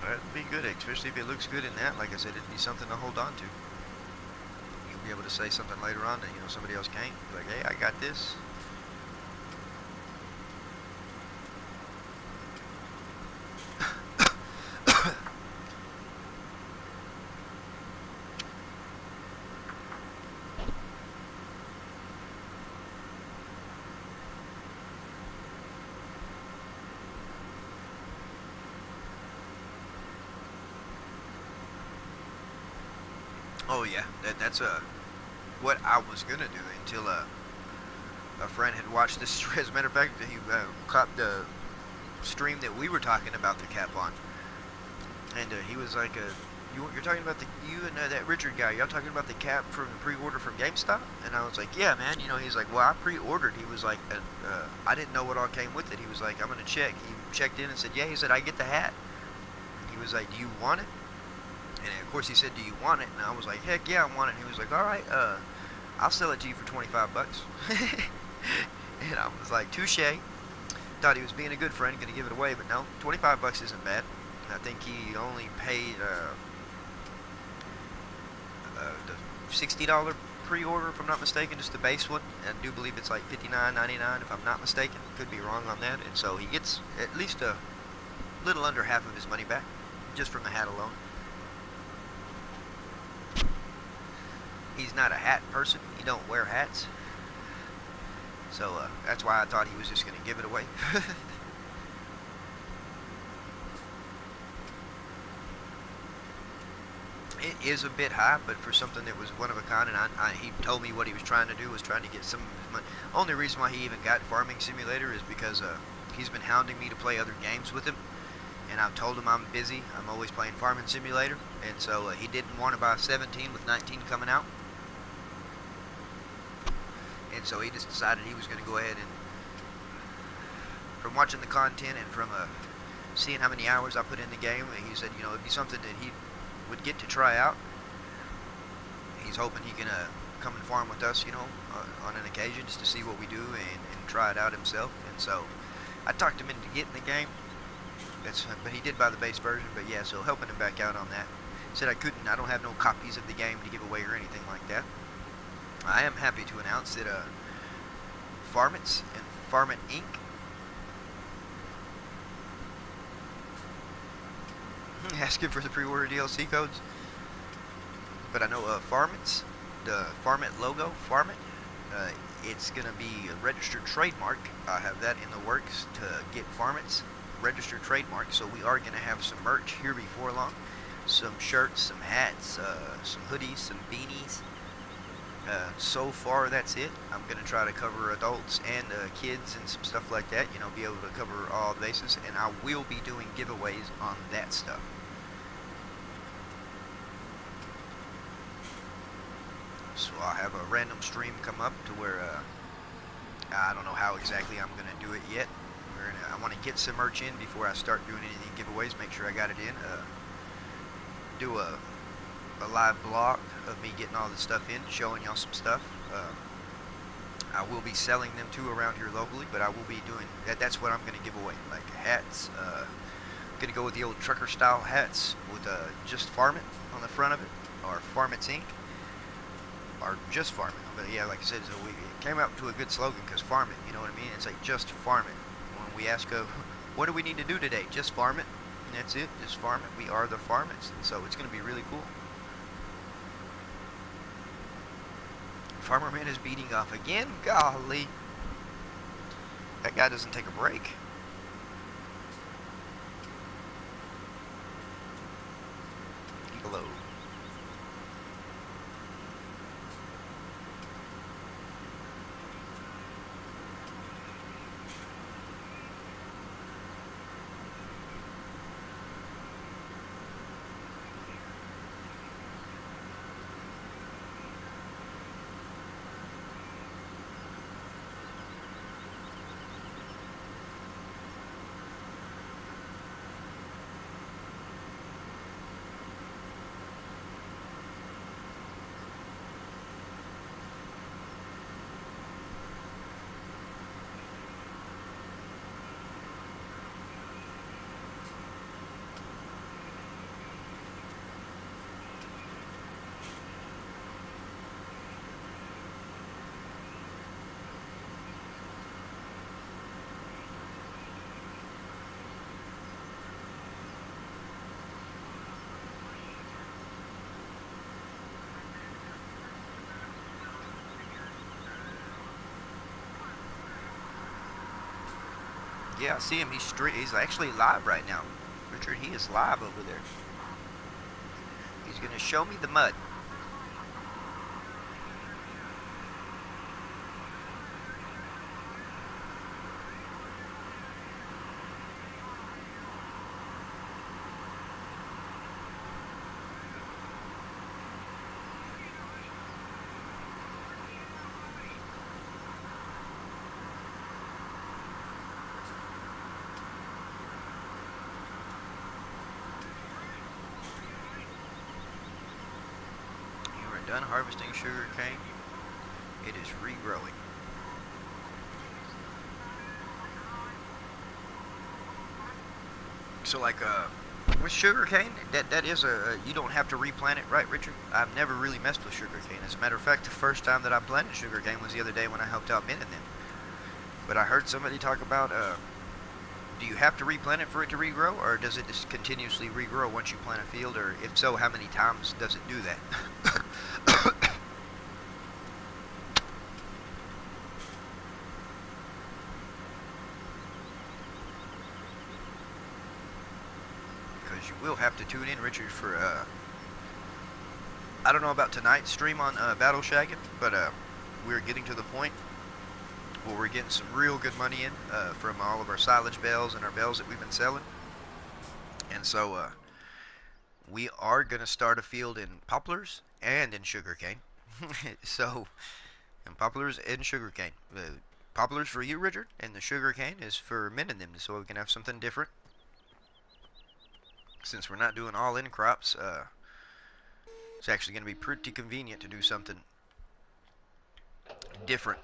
S1: That'd be good, especially if it looks good in that. Like I said, it'd be something to hold on to. You'll be able to say something later on that somebody else can't. Be like, hey, I got this. Oh yeah, that's what I was gonna do until a friend had watched this. As a matter of fact, he caught the stream that we were talking about the cap on, and he was like, "You're talking about you and that Richard guy. Y'all talking about the cap from the pre-order from GameStop?" And I was like, "Yeah, man. He's like, well, I pre-ordered." He was like, "I didn't know what all came with it." He was like, "I'm gonna check." He checked in and said, "Yeah." He said, "I get the hat." And he was like, "Do you want it?" And of course he said, "Do you want it?" And I was like, "Heck yeah, I want it." And he was like, "All right, I'll sell it to you for 25 bucks. And I was like, touche. Thought he was being a good friend, gonna give it away, but no, 25 bucks isn't bad. I think he only paid the $60 pre-order, if I'm not mistaken, just the base one. I do believe it's like $59.99, if I'm not mistaken. Could be wrong on that. And so he gets at least a little under half of his money back, just from the hat alone. He's not a hat person. He don't wear hats. So that's why I thought he was just going to give it away. It is a bit high, but for something that was one of a kind, and he told me what he was trying to do was trying to get some of his money. Only reason why he even got Farming Simulator is because he's been hounding me to play other games with him. And I've told him I'm busy. I'm always playing Farming Simulator. And so he didn't want to buy 17 with 19 coming out. And so he just decided he was going to go ahead and, from watching the content and from seeing how many hours I put in the game, he said, it'd be something that he would get to try out. He's hoping he can come and farm with us, on an occasion, just to see what we do and try it out himself. And so I talked him into getting the game. But he did buy the base version. But yeah, so helping him back out on that. Said I don't have no copies of the game to give away or anything like that. I am happy to announce that Farmmits and Farmmits Inc. Asking for the pre-order DLC codes. But I know Farmmits, the Farmmit logo, Farmmit, it's going to be a registered trademark. I have that in the works to get Farmmits registered trademark. So we are going to have some merch here before long. Some shirts, some hats, some hoodies, some beanies. So far that's it. I'm going to try to cover adults and kids and some stuff like that, be able to cover all bases, and I will be doing giveaways on that stuff. So I'll have a random stream come up to where I don't know how exactly I'm going to do it yet. I want to get some merch in before I start doing any giveaways, make sure I got it in. Do a live blog of me getting all this stuff in, showing y'all some stuff. I will be selling them too around here locally, but I will be doing that's what I'm going to give away, like hats. I'm going to go with the old trucker style hats with just Farmmit on the front of it, or Farmmits Inc, or just Farmmit. But yeah, like I said, so it came out to a good slogan, because Farmmit, you know what I mean? It's like just Farmmit. When we ask what do we need to do today, just Farmmit, and that's it, just Farmmit. We are the Farmmits, and so it's going to be really cool. Farmerman is beating off again. Golly. That guy doesn't take a break. Hello. Yeah, I see him. He's actually live right now. Richard, he is live over there. He's gonna show me the mud. You are done harvesting sugar cane. It is regrowing. So like with sugar cane, that is you don't have to replant it, right, Richard? I've never really messed with sugar cane. As a matter of fact, the first time that I planted sugar cane was the other day when I helped out men and them. But I heard somebody talk about do you have to replant it for it to regrow, or does it just continuously regrow once you plant a field, or if so, how many times does it do that? Because you will have to tune in, Richard, for I don't know about tonight's stream on Battle Shagging, but we're getting to the point where we're getting some real good money in from all of our silage bales and our bales that we've been selling. And so we are going to start a field in poplars and in sugarcane. So, in poplars and sugarcane. Poplars for you, Richard, and the sugarcane is for men and them, so we can have something different. Since we're not doing all in crops, it's actually going to be pretty convenient to do something different.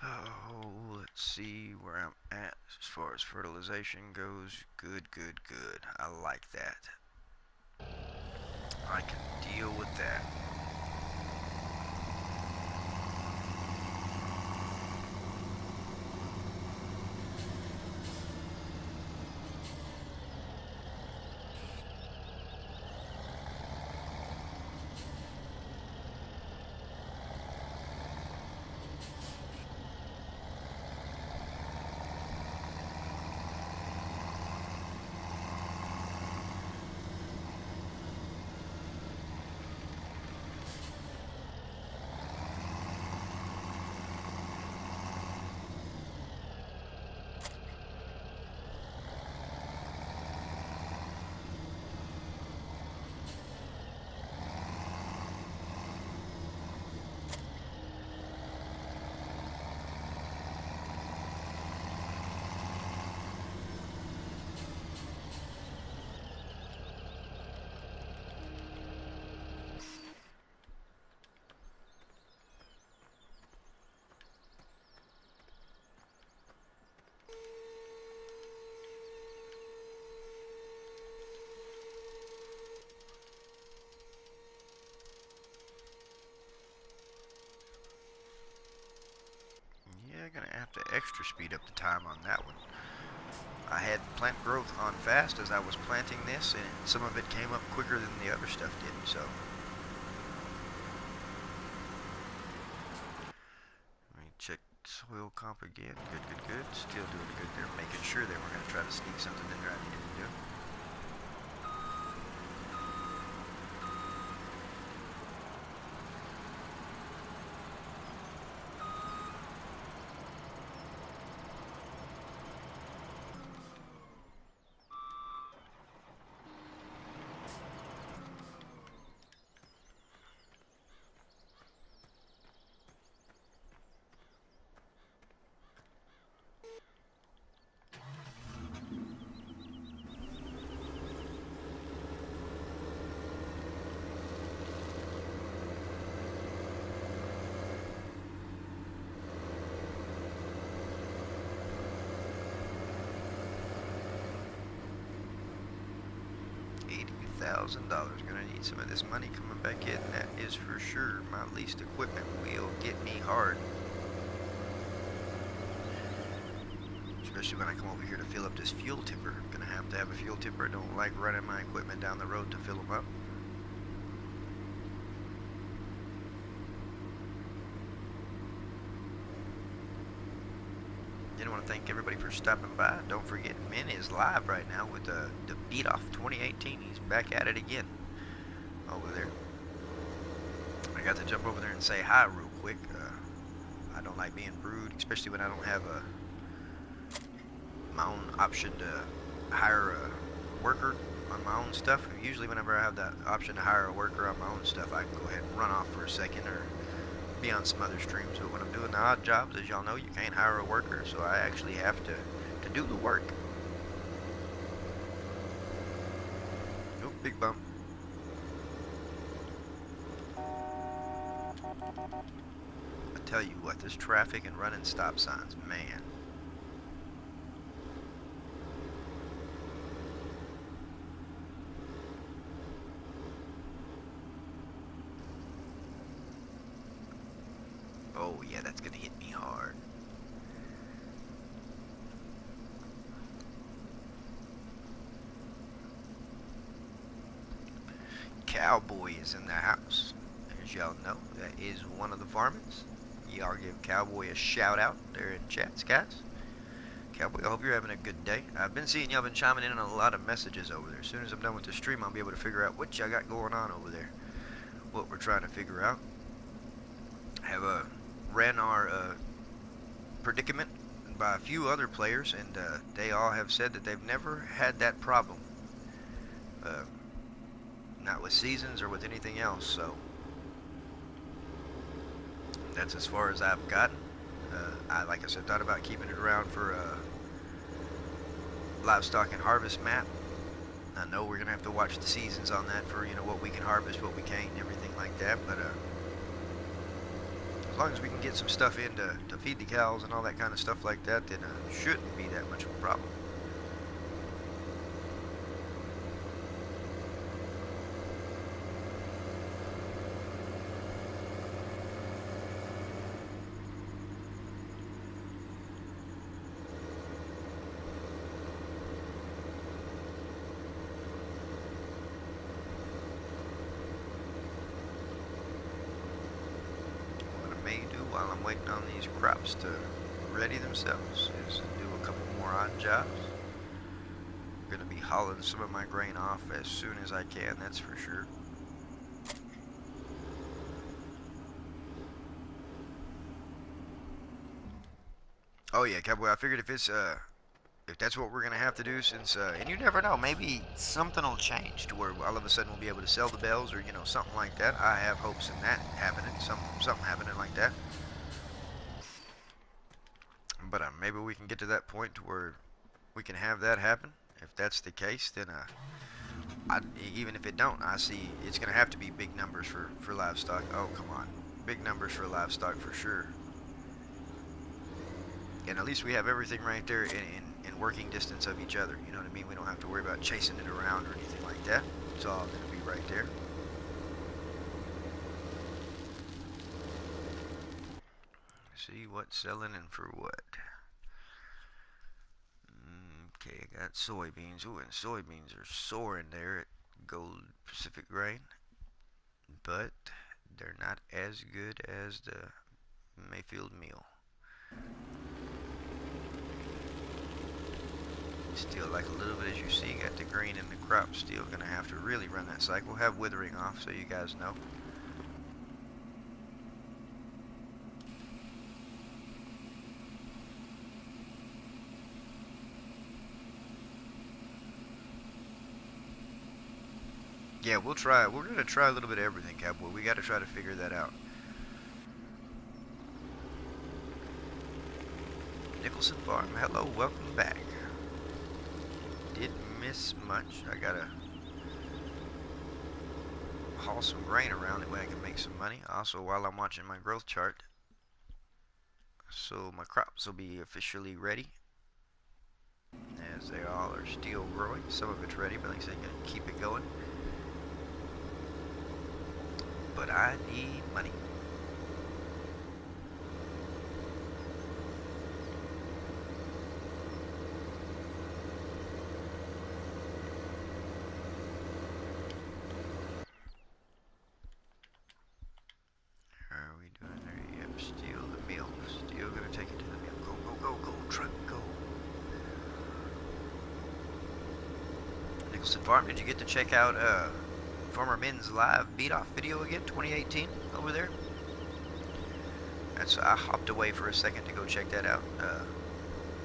S1: Oh, let's see where I'm at as far as fertilization goes. Good, good, good. I like that. I can deal with that. Yeah, gonna have to extra speed up the time on that one. I had plant growth on fast as I was planting this, and some of it came up quicker than the other stuff did, so. Let me check soil comp again. Good, good, good. Still doing good there. Making sure they were gonna try to sneak something in there I needed to do. $5,000. Gonna need some of this money coming back in. That is for sure. My leased equipment will get me hard. Especially when I come over here to fill up this fuel tipper. I'm gonna have to have a fuel tipper. I don't like running my equipment down the road to fill them up. I want to thank everybody for stopping by. Don't forget, Min is live right now with the Beat Off 2018. He's back at it again over there. I got to jump over there and say hi real quick. I don't like being rude, especially when I don't have my own option to hire a worker on my own stuff. Usually whenever I have that option to hire a worker on my own stuff, I can go ahead and run off for a second or be on some other streams. But when I'm doing the odd jobs, as y'all know, you can't hire a worker, so I actually have to do the work. Oh, big bump. I tell you what, this traffic and running stop signs, man. Oh yeah, that's gonna hit me hard. Cowboy is in the house. As y'all know, that is one of the Farmmits. Y'all give Cowboy a shout out there in chats, guys. Cowboy, I hope you're having a good day. I've been seeing y'all been chiming in on a lot of messages over there. As soon as I'm done with the stream, I'll be able to figure out what y'all got going on over there. What we're trying to figure out. I have ran our predicament by a few other players, and they all have said that they've never had that problem. Not with seasons or with anything else, so that's as far as I've gotten. Like I said, thought about keeping it around for livestock and harvest map. I know we're gonna have to watch the seasons on that for, you know, what we can harvest, what we can't, and everything like that. But as long as we can get some stuff in to feed the cows and all that kind of stuff like that, then it shouldn't be that much of a problem. While I'm waiting on these crops to ready themselves is to do a couple more odd jobs. I'm going to be hauling some of my grain off as soon as I can, that's for sure. Oh yeah, Cowboy, I figured if that's what we're going to have to do, since and you never know, maybe something will change to where all of a sudden we'll be able to sell the bells, or, you know, something like that. I have hopes in that happening, something happening like that. But maybe we can get to that point to where we can have that happen. If that's the case, then even if it don't, I see it's going to have to be big numbers for livestock. Oh, come on. Big numbers for livestock for sure. And at least we have everything right there in working distance of each other. You know what I mean? We don't have to worry about chasing it around or anything like that. It's all going to be right there. See what's selling and for what. Okay, I got soybeans. Ooh, and soybeans are soaring there at Gold Pacific Grain, but they're not as good as the Mayfield meal. Still, like a little bit, as you see, got the green in the crop. Still gonna have to really run that cycle. Have withering off, so you guys know. Yeah, we'll try. We're gonna try a little bit of everything, Cowboy. We gotta try to figure that out. Nicholson Farm, hello, welcome back. Didn't miss much. I gotta haul some grain around that way I can make some money. Also, while I'm watching my growth chart, so my crops will be officially ready, as they all are still growing. Some of it's ready, but like I said, gonna keep it going. but I need money. How are we doing there? Yep, steal the mill. Still gonna take it to the mill. Go, go, go, go, truck, go. Nicholson Farm, did you get to check out Farmmits live beat-off video again, 2018, over there? I hopped away for a second to go check that out.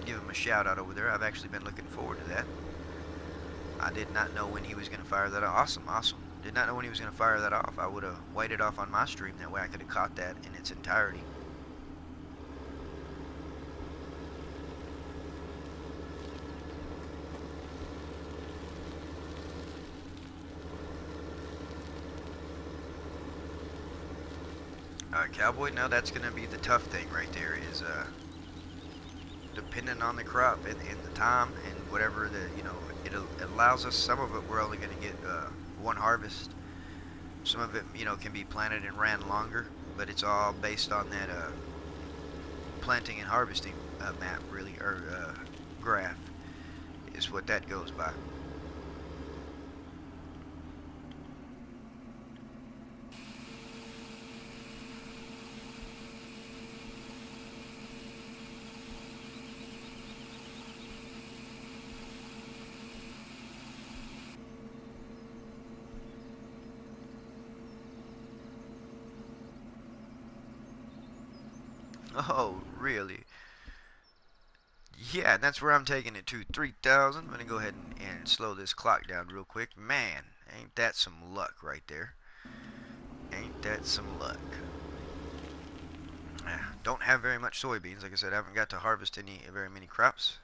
S1: Give him a shout out over there. I've actually been looking forward to that. I did not know when he was going to fire that off. Awesome, awesome. Did not know when he was going to fire that off. I would have waited off on my stream. That way I could have caught that in its entirety. Cowboy, no, that's going to be the tough thing right there is depending on the crop and the time and whatever it allows us. Some of it we're only going to get one harvest. Some of it, can be planted and ran longer, but it's all based on that planting and harvesting map, really, or graph is what that goes by. Oh, really? Yeah, and that's where I'm taking it to 3,000. I'm going to go ahead and slow this clock down real quick. Man, ain't that some luck right there. Ain't that some luck. Don't have very much soybeans. Like I said, I haven't got to harvest very many crops.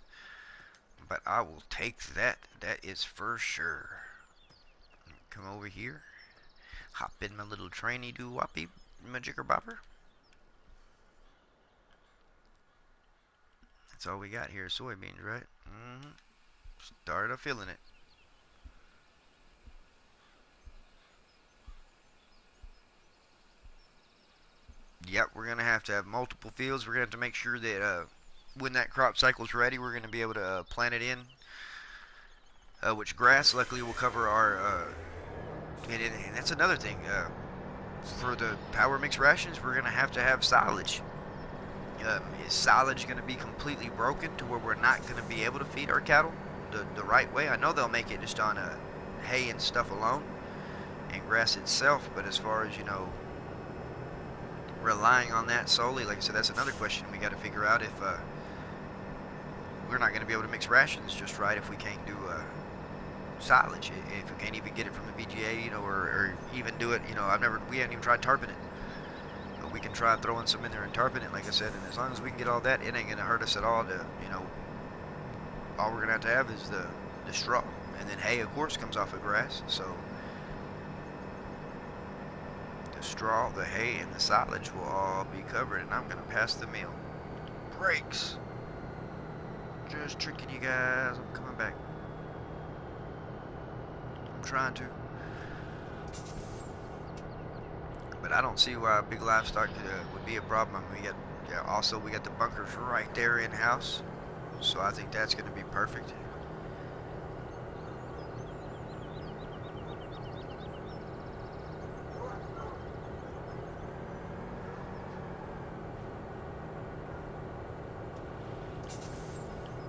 S1: But I will take that. That is for sure. Come over here. Hop in my little trainy doo-woppy, my jicker bopper. That's all we got here is soybeans, right? Started feeling it. Yep, we're going to have multiple fields. We're going to have to make sure that when that crop cycle's ready, we're going to be able to plant it in. Which grass, luckily, will cover our... and that's another thing. For the power mix rations, we're going to have silage. Is silage going to be completely broken to where we're not going to be able to feed our cattle the right way? I know they'll make it just on hay and stuff alone and grass itself, but as far as, relying on that solely, like I said, that's another question we got to figure out if we're not going to be able to mix rations just right if we can't do silage, if we can't even get it from the VGA, or even do it, we haven't even tried tarping it. But we can try throwing some in there and tarping it, like I said, and as long as we can get all that, it ain't going to hurt us at all to, all we're going to have is the straw. And then hay, of course, comes off of grass, so the straw, the hay, and the silage will all be covered, and I'm going to pass the meal. Brakes! Just tricking you guys, I'm coming back. I'm trying to. But I don't see why big livestock would be a problem. I mean, we got the bunkers right there in-house, so I think that's going to be perfect.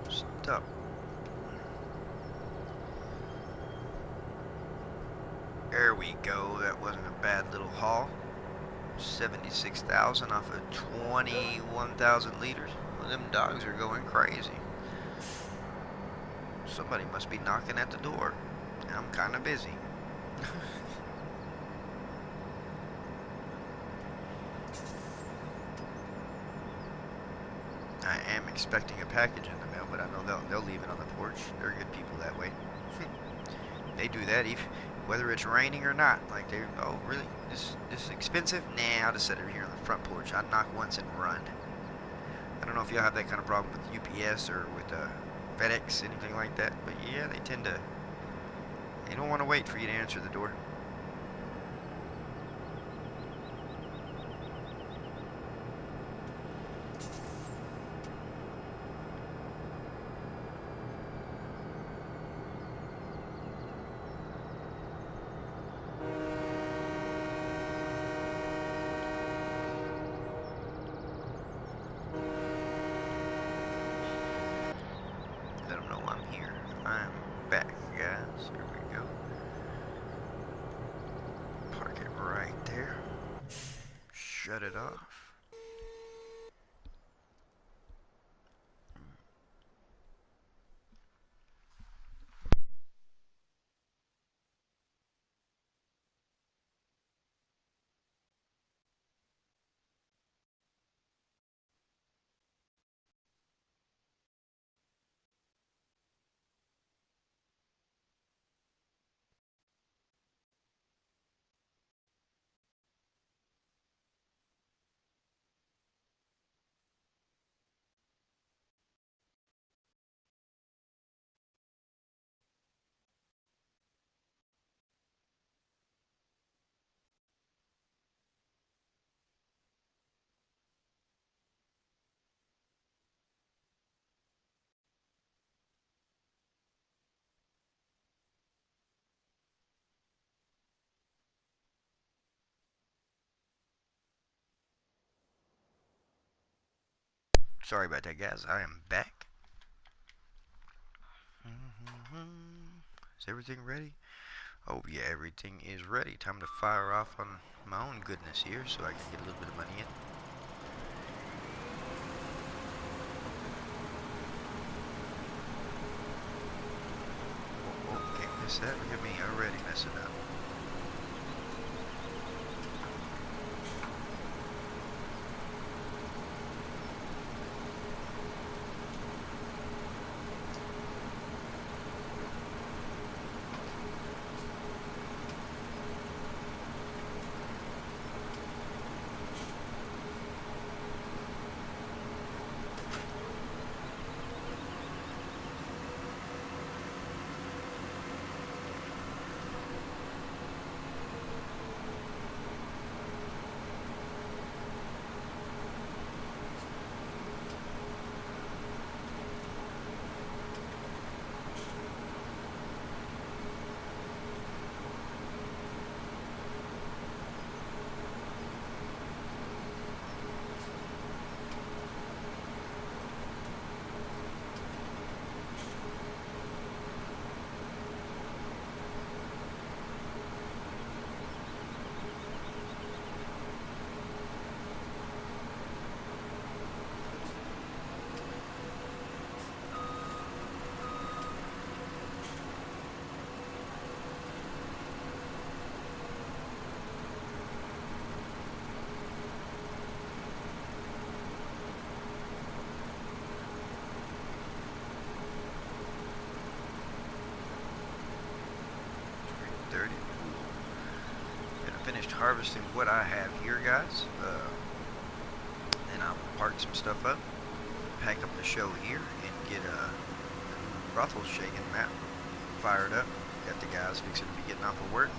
S1: Stop. There we go. That wasn't a bad little haul. 76,000 off of 21,000 liters. Well, them dogs are going crazy. Somebody must be knocking at the door. I'm kind of busy. I am expecting a package in the mail, but I know they'll leave it on the porch. They're good people that way. They do that whether it's raining or not. Like oh really? This is expensive? Nah, I'll just set it here on the front porch. I'd knock once and run. I don't know if y'all have that kind of problem with UPS or with FedEx, anything like that. But yeah, they don't want to wait for you to answer the door. here. I'm back, guys. Here we go. Park it right there. Shut it off. Sorry about that, guys. I am back. Is everything ready? Oh yeah, everything is ready. Time to fire off on my own goodness here so I can get a little bit of money in. Oh, can't miss that. Look at me already messing up. Finished harvesting what I have here, guys. Then I'll park some stuff up, pack up the show here, and get a brothel shaking map fired up. Got the guys fixing to be getting off of work.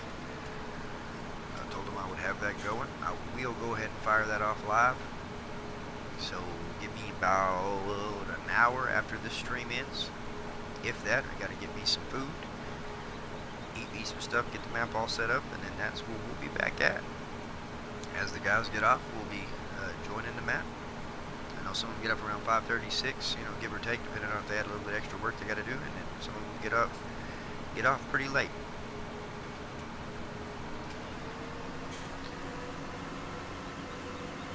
S1: I told them I would have that going. I will go ahead and fire that off live. So give me about an hour after this stream ends. If that, I gotta get me some food. Eat me some stuff, get the map all set up, and then that's where we'll be back at. As the guys get off, we'll be joining the map. I know some of them get up around 5:36, you know, give or take, depending on if they had a little bit extra work they got to do, and then some of them get off pretty late.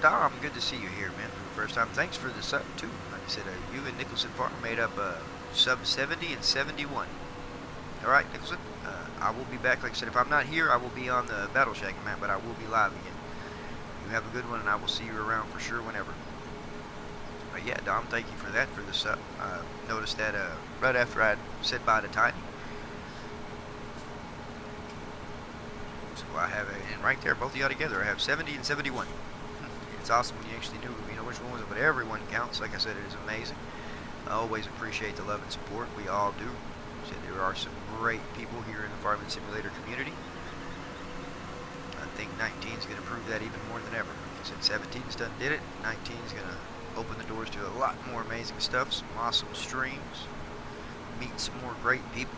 S1: Dom, good to see you here, man, for the first time. Thanks for the sub too. Like I said, you and Nicholson Farm made up sub 70 and 71. All right, Nicholson. I will be back. Like I said, if I'm not here, I will be on the Battle Shack map, but I will be live again. You have a good one, and I will see you around for sure whenever. But yeah, Dom, thank you for that, for the sub. Noticed that right after I said bye to Tiny. So I have, and right there, both of y'all together, I have 70 and 71. It's awesome when you actually know which one was it, but everyone counts. Like I said, it is amazing. I always appreciate the love and support. We all do. So there are some great people here in the Farming Simulator community. I think 19 is going to prove that even more than ever. Like I said, 17's done did it. 19 is going to open the doors to a lot more amazing stuff, some awesome streams, meet some more great people.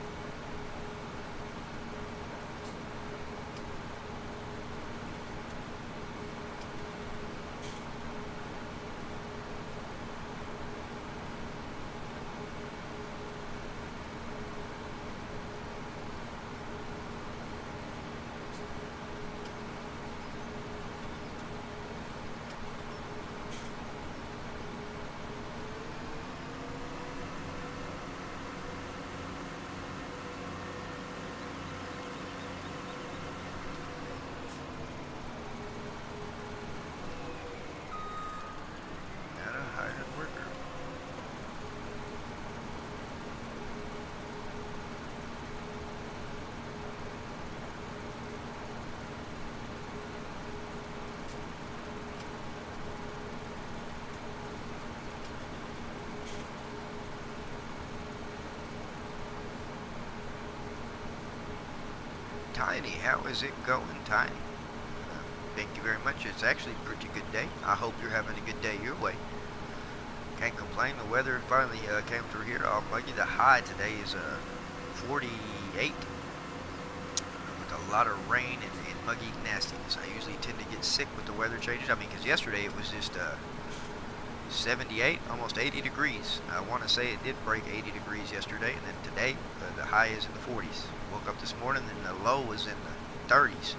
S1: Tiny, how is it going, Tiny? Thank you very much. It's actually a pretty good day. I hope you're having a good day your way. Can't complain. The weather finally came through here all muggy. The high today is 48 with a lot of rain and muggy nastiness. I usually tend to get sick with the weather changes. I mean, because yesterday it was just 78, almost 80 degrees. I want to say it did break 80 degrees yesterday, and then today the high is in the 40s. Woke up this morning and the low was in the 30s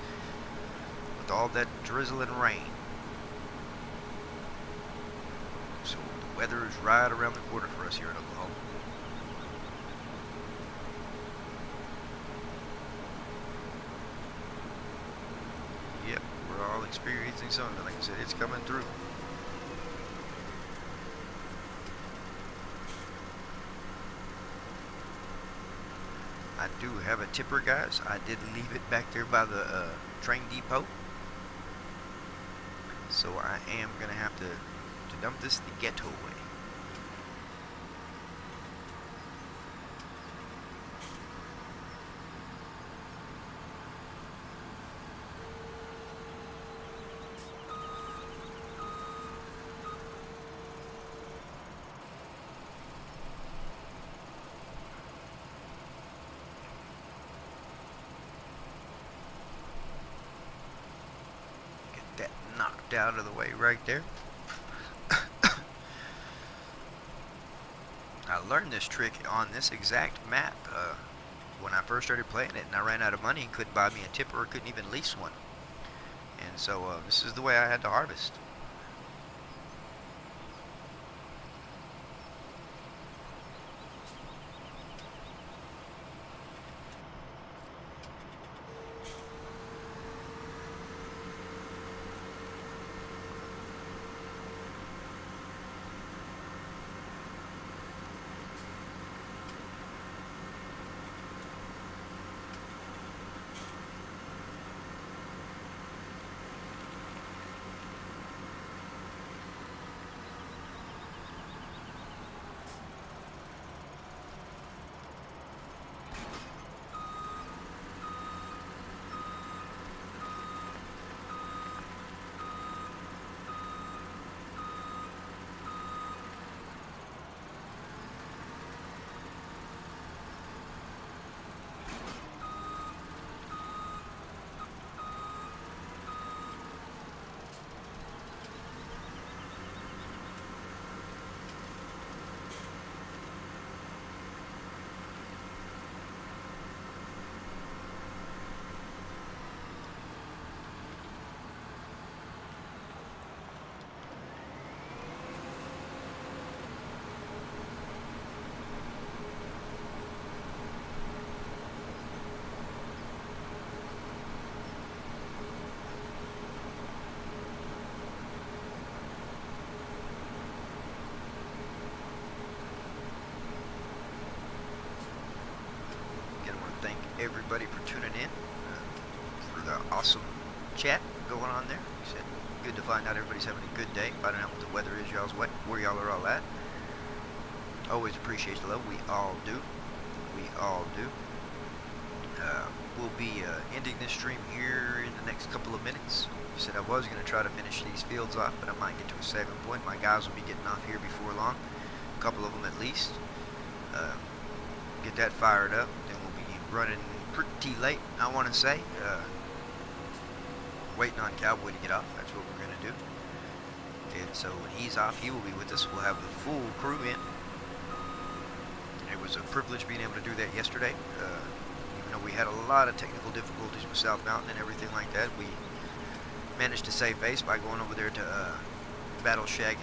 S1: with all that drizzle and rain. So the weather is right around the corner for us here in Oklahoma. Yep, we're all experiencing something. Like I said, it's coming through. I do have a tipper, guys. I did leave it back there by the train depot. So I am going to have to dump this the ghetto way. That knocked out of the way right there. I learned this trick on this exact map when I first started playing it, and I ran out of money and couldn't buy me a tipper or couldn't even lease one. And so this is the way I had to harvest. Thank everybody for tuning in for the awesome chat going on there. Like I said, good to find out everybody's having a good day, finding out what the weather is y'all's way, where y'all are all at. Always appreciate the love. We all do. We all do. We'll be ending this stream here in the next couple of minutes. I said I was going to try to finish these fields off, but I might get to a saving point. My guys will be getting off here before long, a couple of them at least. Get that fired up, then we'll be running pretty late, I want to say. Waiting on Cowboy to get off. That's what we're going to do. And so when he's off, he will be with us. We'll have the full crew in. It was a privilege being able to do that yesterday. Even though we had a lot of technical difficulties with South Mountain and everything like that, we managed to save face by going over there to Battle Shag.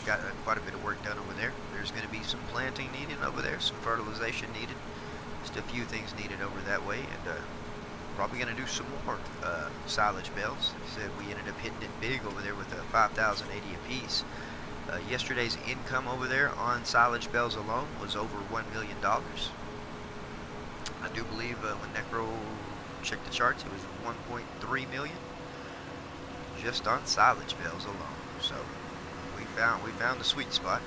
S1: Got quite a bit of work done over there. There's going to be some planting needed over there, some fertilization needed, just a few things needed over that way, and probably going to do some more silage bales. Like I said, we ended up hitting it big over there with 5,080 apiece. Yesterday's income over there on silage bales alone was over $1 million. I do believe when Necro checked the charts, it was 1.3 million just on silage bales alone. So we found the sweet spot.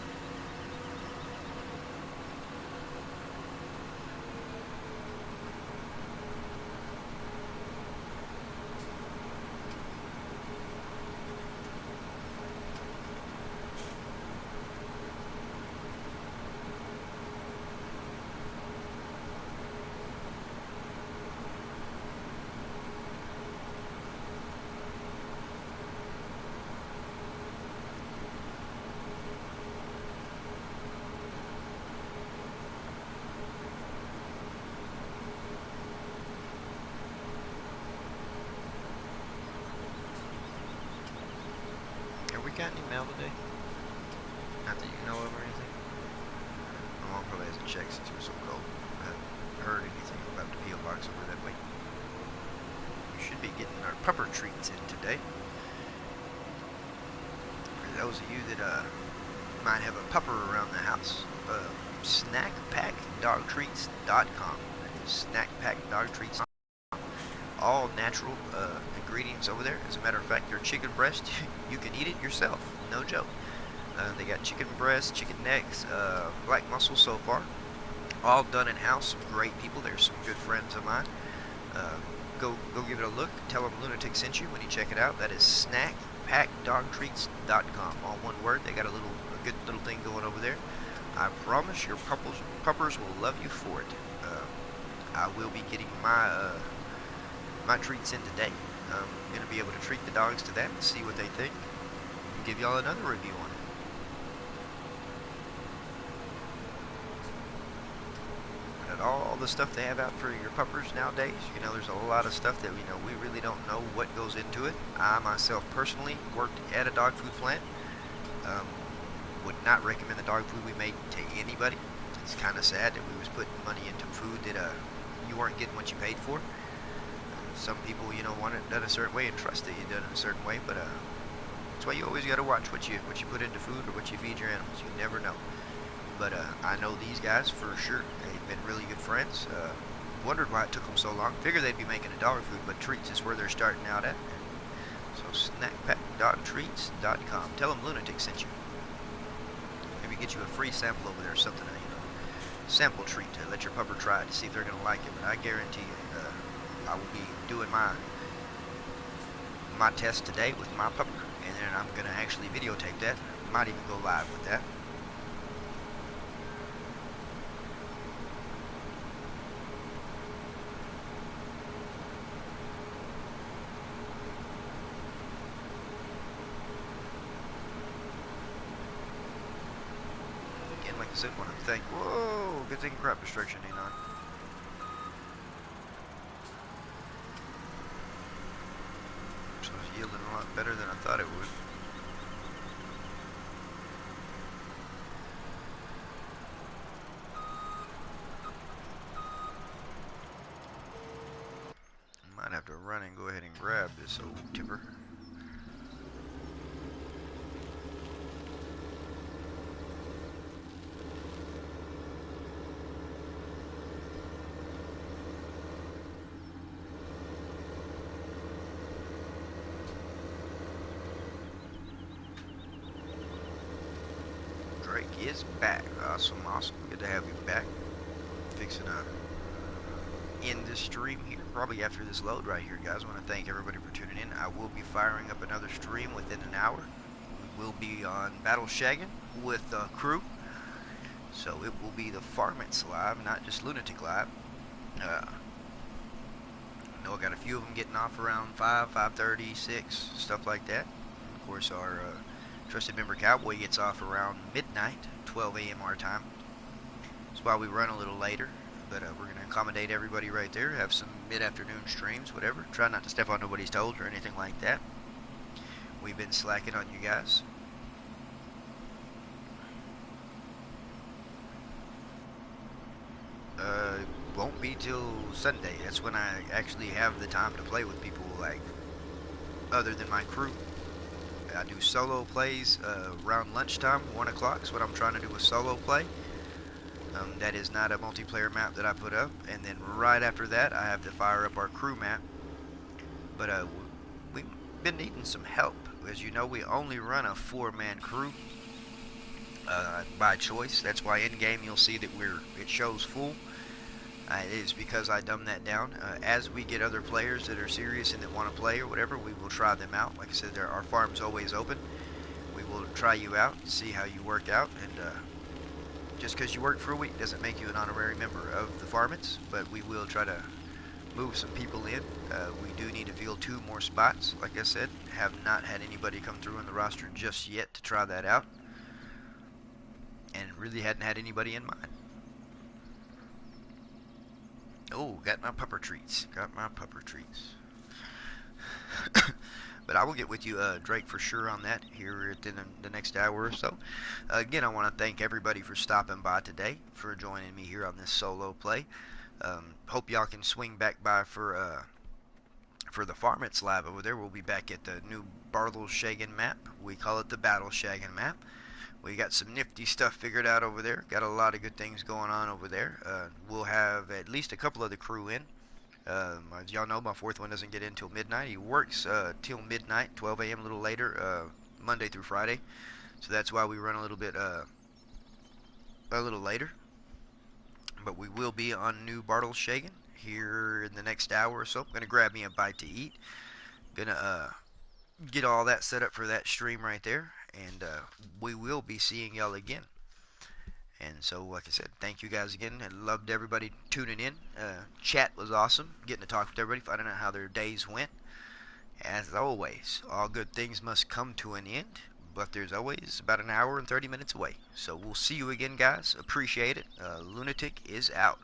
S1: got any mail today? Not that you know of or anything? My mom probably hasn't checked since it was so cold. I haven't heard anything about the P.O. box over that way. We should be getting our pupper treats in today. For those of you that might have a pupper around the house, snackpackdogtreats.com. Snackpackdogtreats.com. All natural ingredients over there. As a matter of fact, their chicken breast, you can eat it yourself. No joke. They got chicken breast, chicken necks, black mussel so far. All done in-house. Some great people. They're some good friends of mine. Go give it a look. Tell them Lunatic sent you when you check it out. That is snackpackdogtreats.com. All one word. They got a good little thing going over there. I promise your puppers will love you for it. I will be getting my treats in today. I'm going to be able to treat the dogs to that and see what they think. And give y'all another review on it. But all the stuff they have out for your puppers nowadays, you know, there's a lot of stuff that we really don't know what goes into it. I myself personally worked at a dog food plant. Would not recommend the dog food we made to anybody. It's kind of sad that we was putting money into food that you weren't getting what you paid for. Some people, you know, want it done a certain way and trust that you done it a certain way, but that's why you always got to watch what you put into food or what you feed your animals. You never know. But I know these guys for sure. They've been really good friends. Wondered why it took them so long. Figured they'd be making a dog food, but treats is where they're starting out at. So snackpack.treats.com. Tell them Lunatic sent you. Maybe get you a free sample over there or something. Sample treat to let your pupper try it to see if they're going to like it. But I guarantee you, I will be doing my test today with my pupper, and then I'm going to actually videotape that. Might even go live with that. Again, like I said, want to thank. Whoa, good thing crop destruction ain't on. Yielding a lot better than I thought it would. Might have to run and go ahead and grab this old tipper. Drake is back. Awesome. Good to have you back. Fixing to end this stream here, probably after this load right here, guys. I want to thank everybody for tuning in. I will be firing up another stream within an hour. We will be on Battle Shagging with crew. So it will be the Farmmits live, not just Lunatic live. I know I got a few of them getting off around 5, 5:30, 6, stuff like that. Of course, our trusted member Cowboy gets off around midnight, 12 a.m. our time. That's why we run a little later, but we're going to accommodate everybody right there, have some mid-afternoon streams, whatever. Try not to step on nobody's toes or anything like that. We've been slacking on you guys. Won't be till Sunday. That's when I actually have the time to play with people, like, other than my crew. I do solo plays around lunchtime, 1 o'clock is what I'm trying to do a solo play. That is not a multiplayer map that I put up. And then right after that, I have to fire up our crew map. But we've been needing some help. As you know, we only run a 4-man crew by choice. That's why in-game you'll see that it shows full. It is because I dumbed that down. As we get other players that are serious and that want to play or whatever, we will try them out. Like I said, our farm's always open. We will try you out and see how you work out. And just because you work for a week doesn't make you an honorary member of the Farmmits, but we will try to move some people in. We do need to fill 2 more spots. Like I said, have not had anybody come through in the roster just yet to try that out. And really hadn't had anybody in mind. Oh, got my pupper treats. Got my pupper treats. But I will get with you, Drake, for sure on that here within the next hour or so. Again, I want to thank everybody for stopping by today, for joining me here on this solo play. Hope y'all can swing back by for the Farmmits lab over there. We'll be back at the new Bartleshagen map. We call it the Battleshagen map. We got some nifty stuff figured out over there. Got a lot of good things going on over there. We'll have at least a couple of the crew in. As y'all know, my fourth one doesn't get in till midnight. He works till midnight, 12 a.m. a little later, Monday through Friday. So that's why we run a little later. But we will be on New Bartleshagen here in the next hour or so. I'm gonna grab me a bite to eat. Gonna get all that set up for that stream right there, and we will be seeing y'all again. And so, like I said, thank you guys again. I loved everybody tuning in. Chat was awesome. Getting to talk with everybody, finding out how their days went. As always, all good things must come to an end, but there's always about an hour and 30 minutes away. So we'll see you again, guys. Appreciate it. Lunatic is out.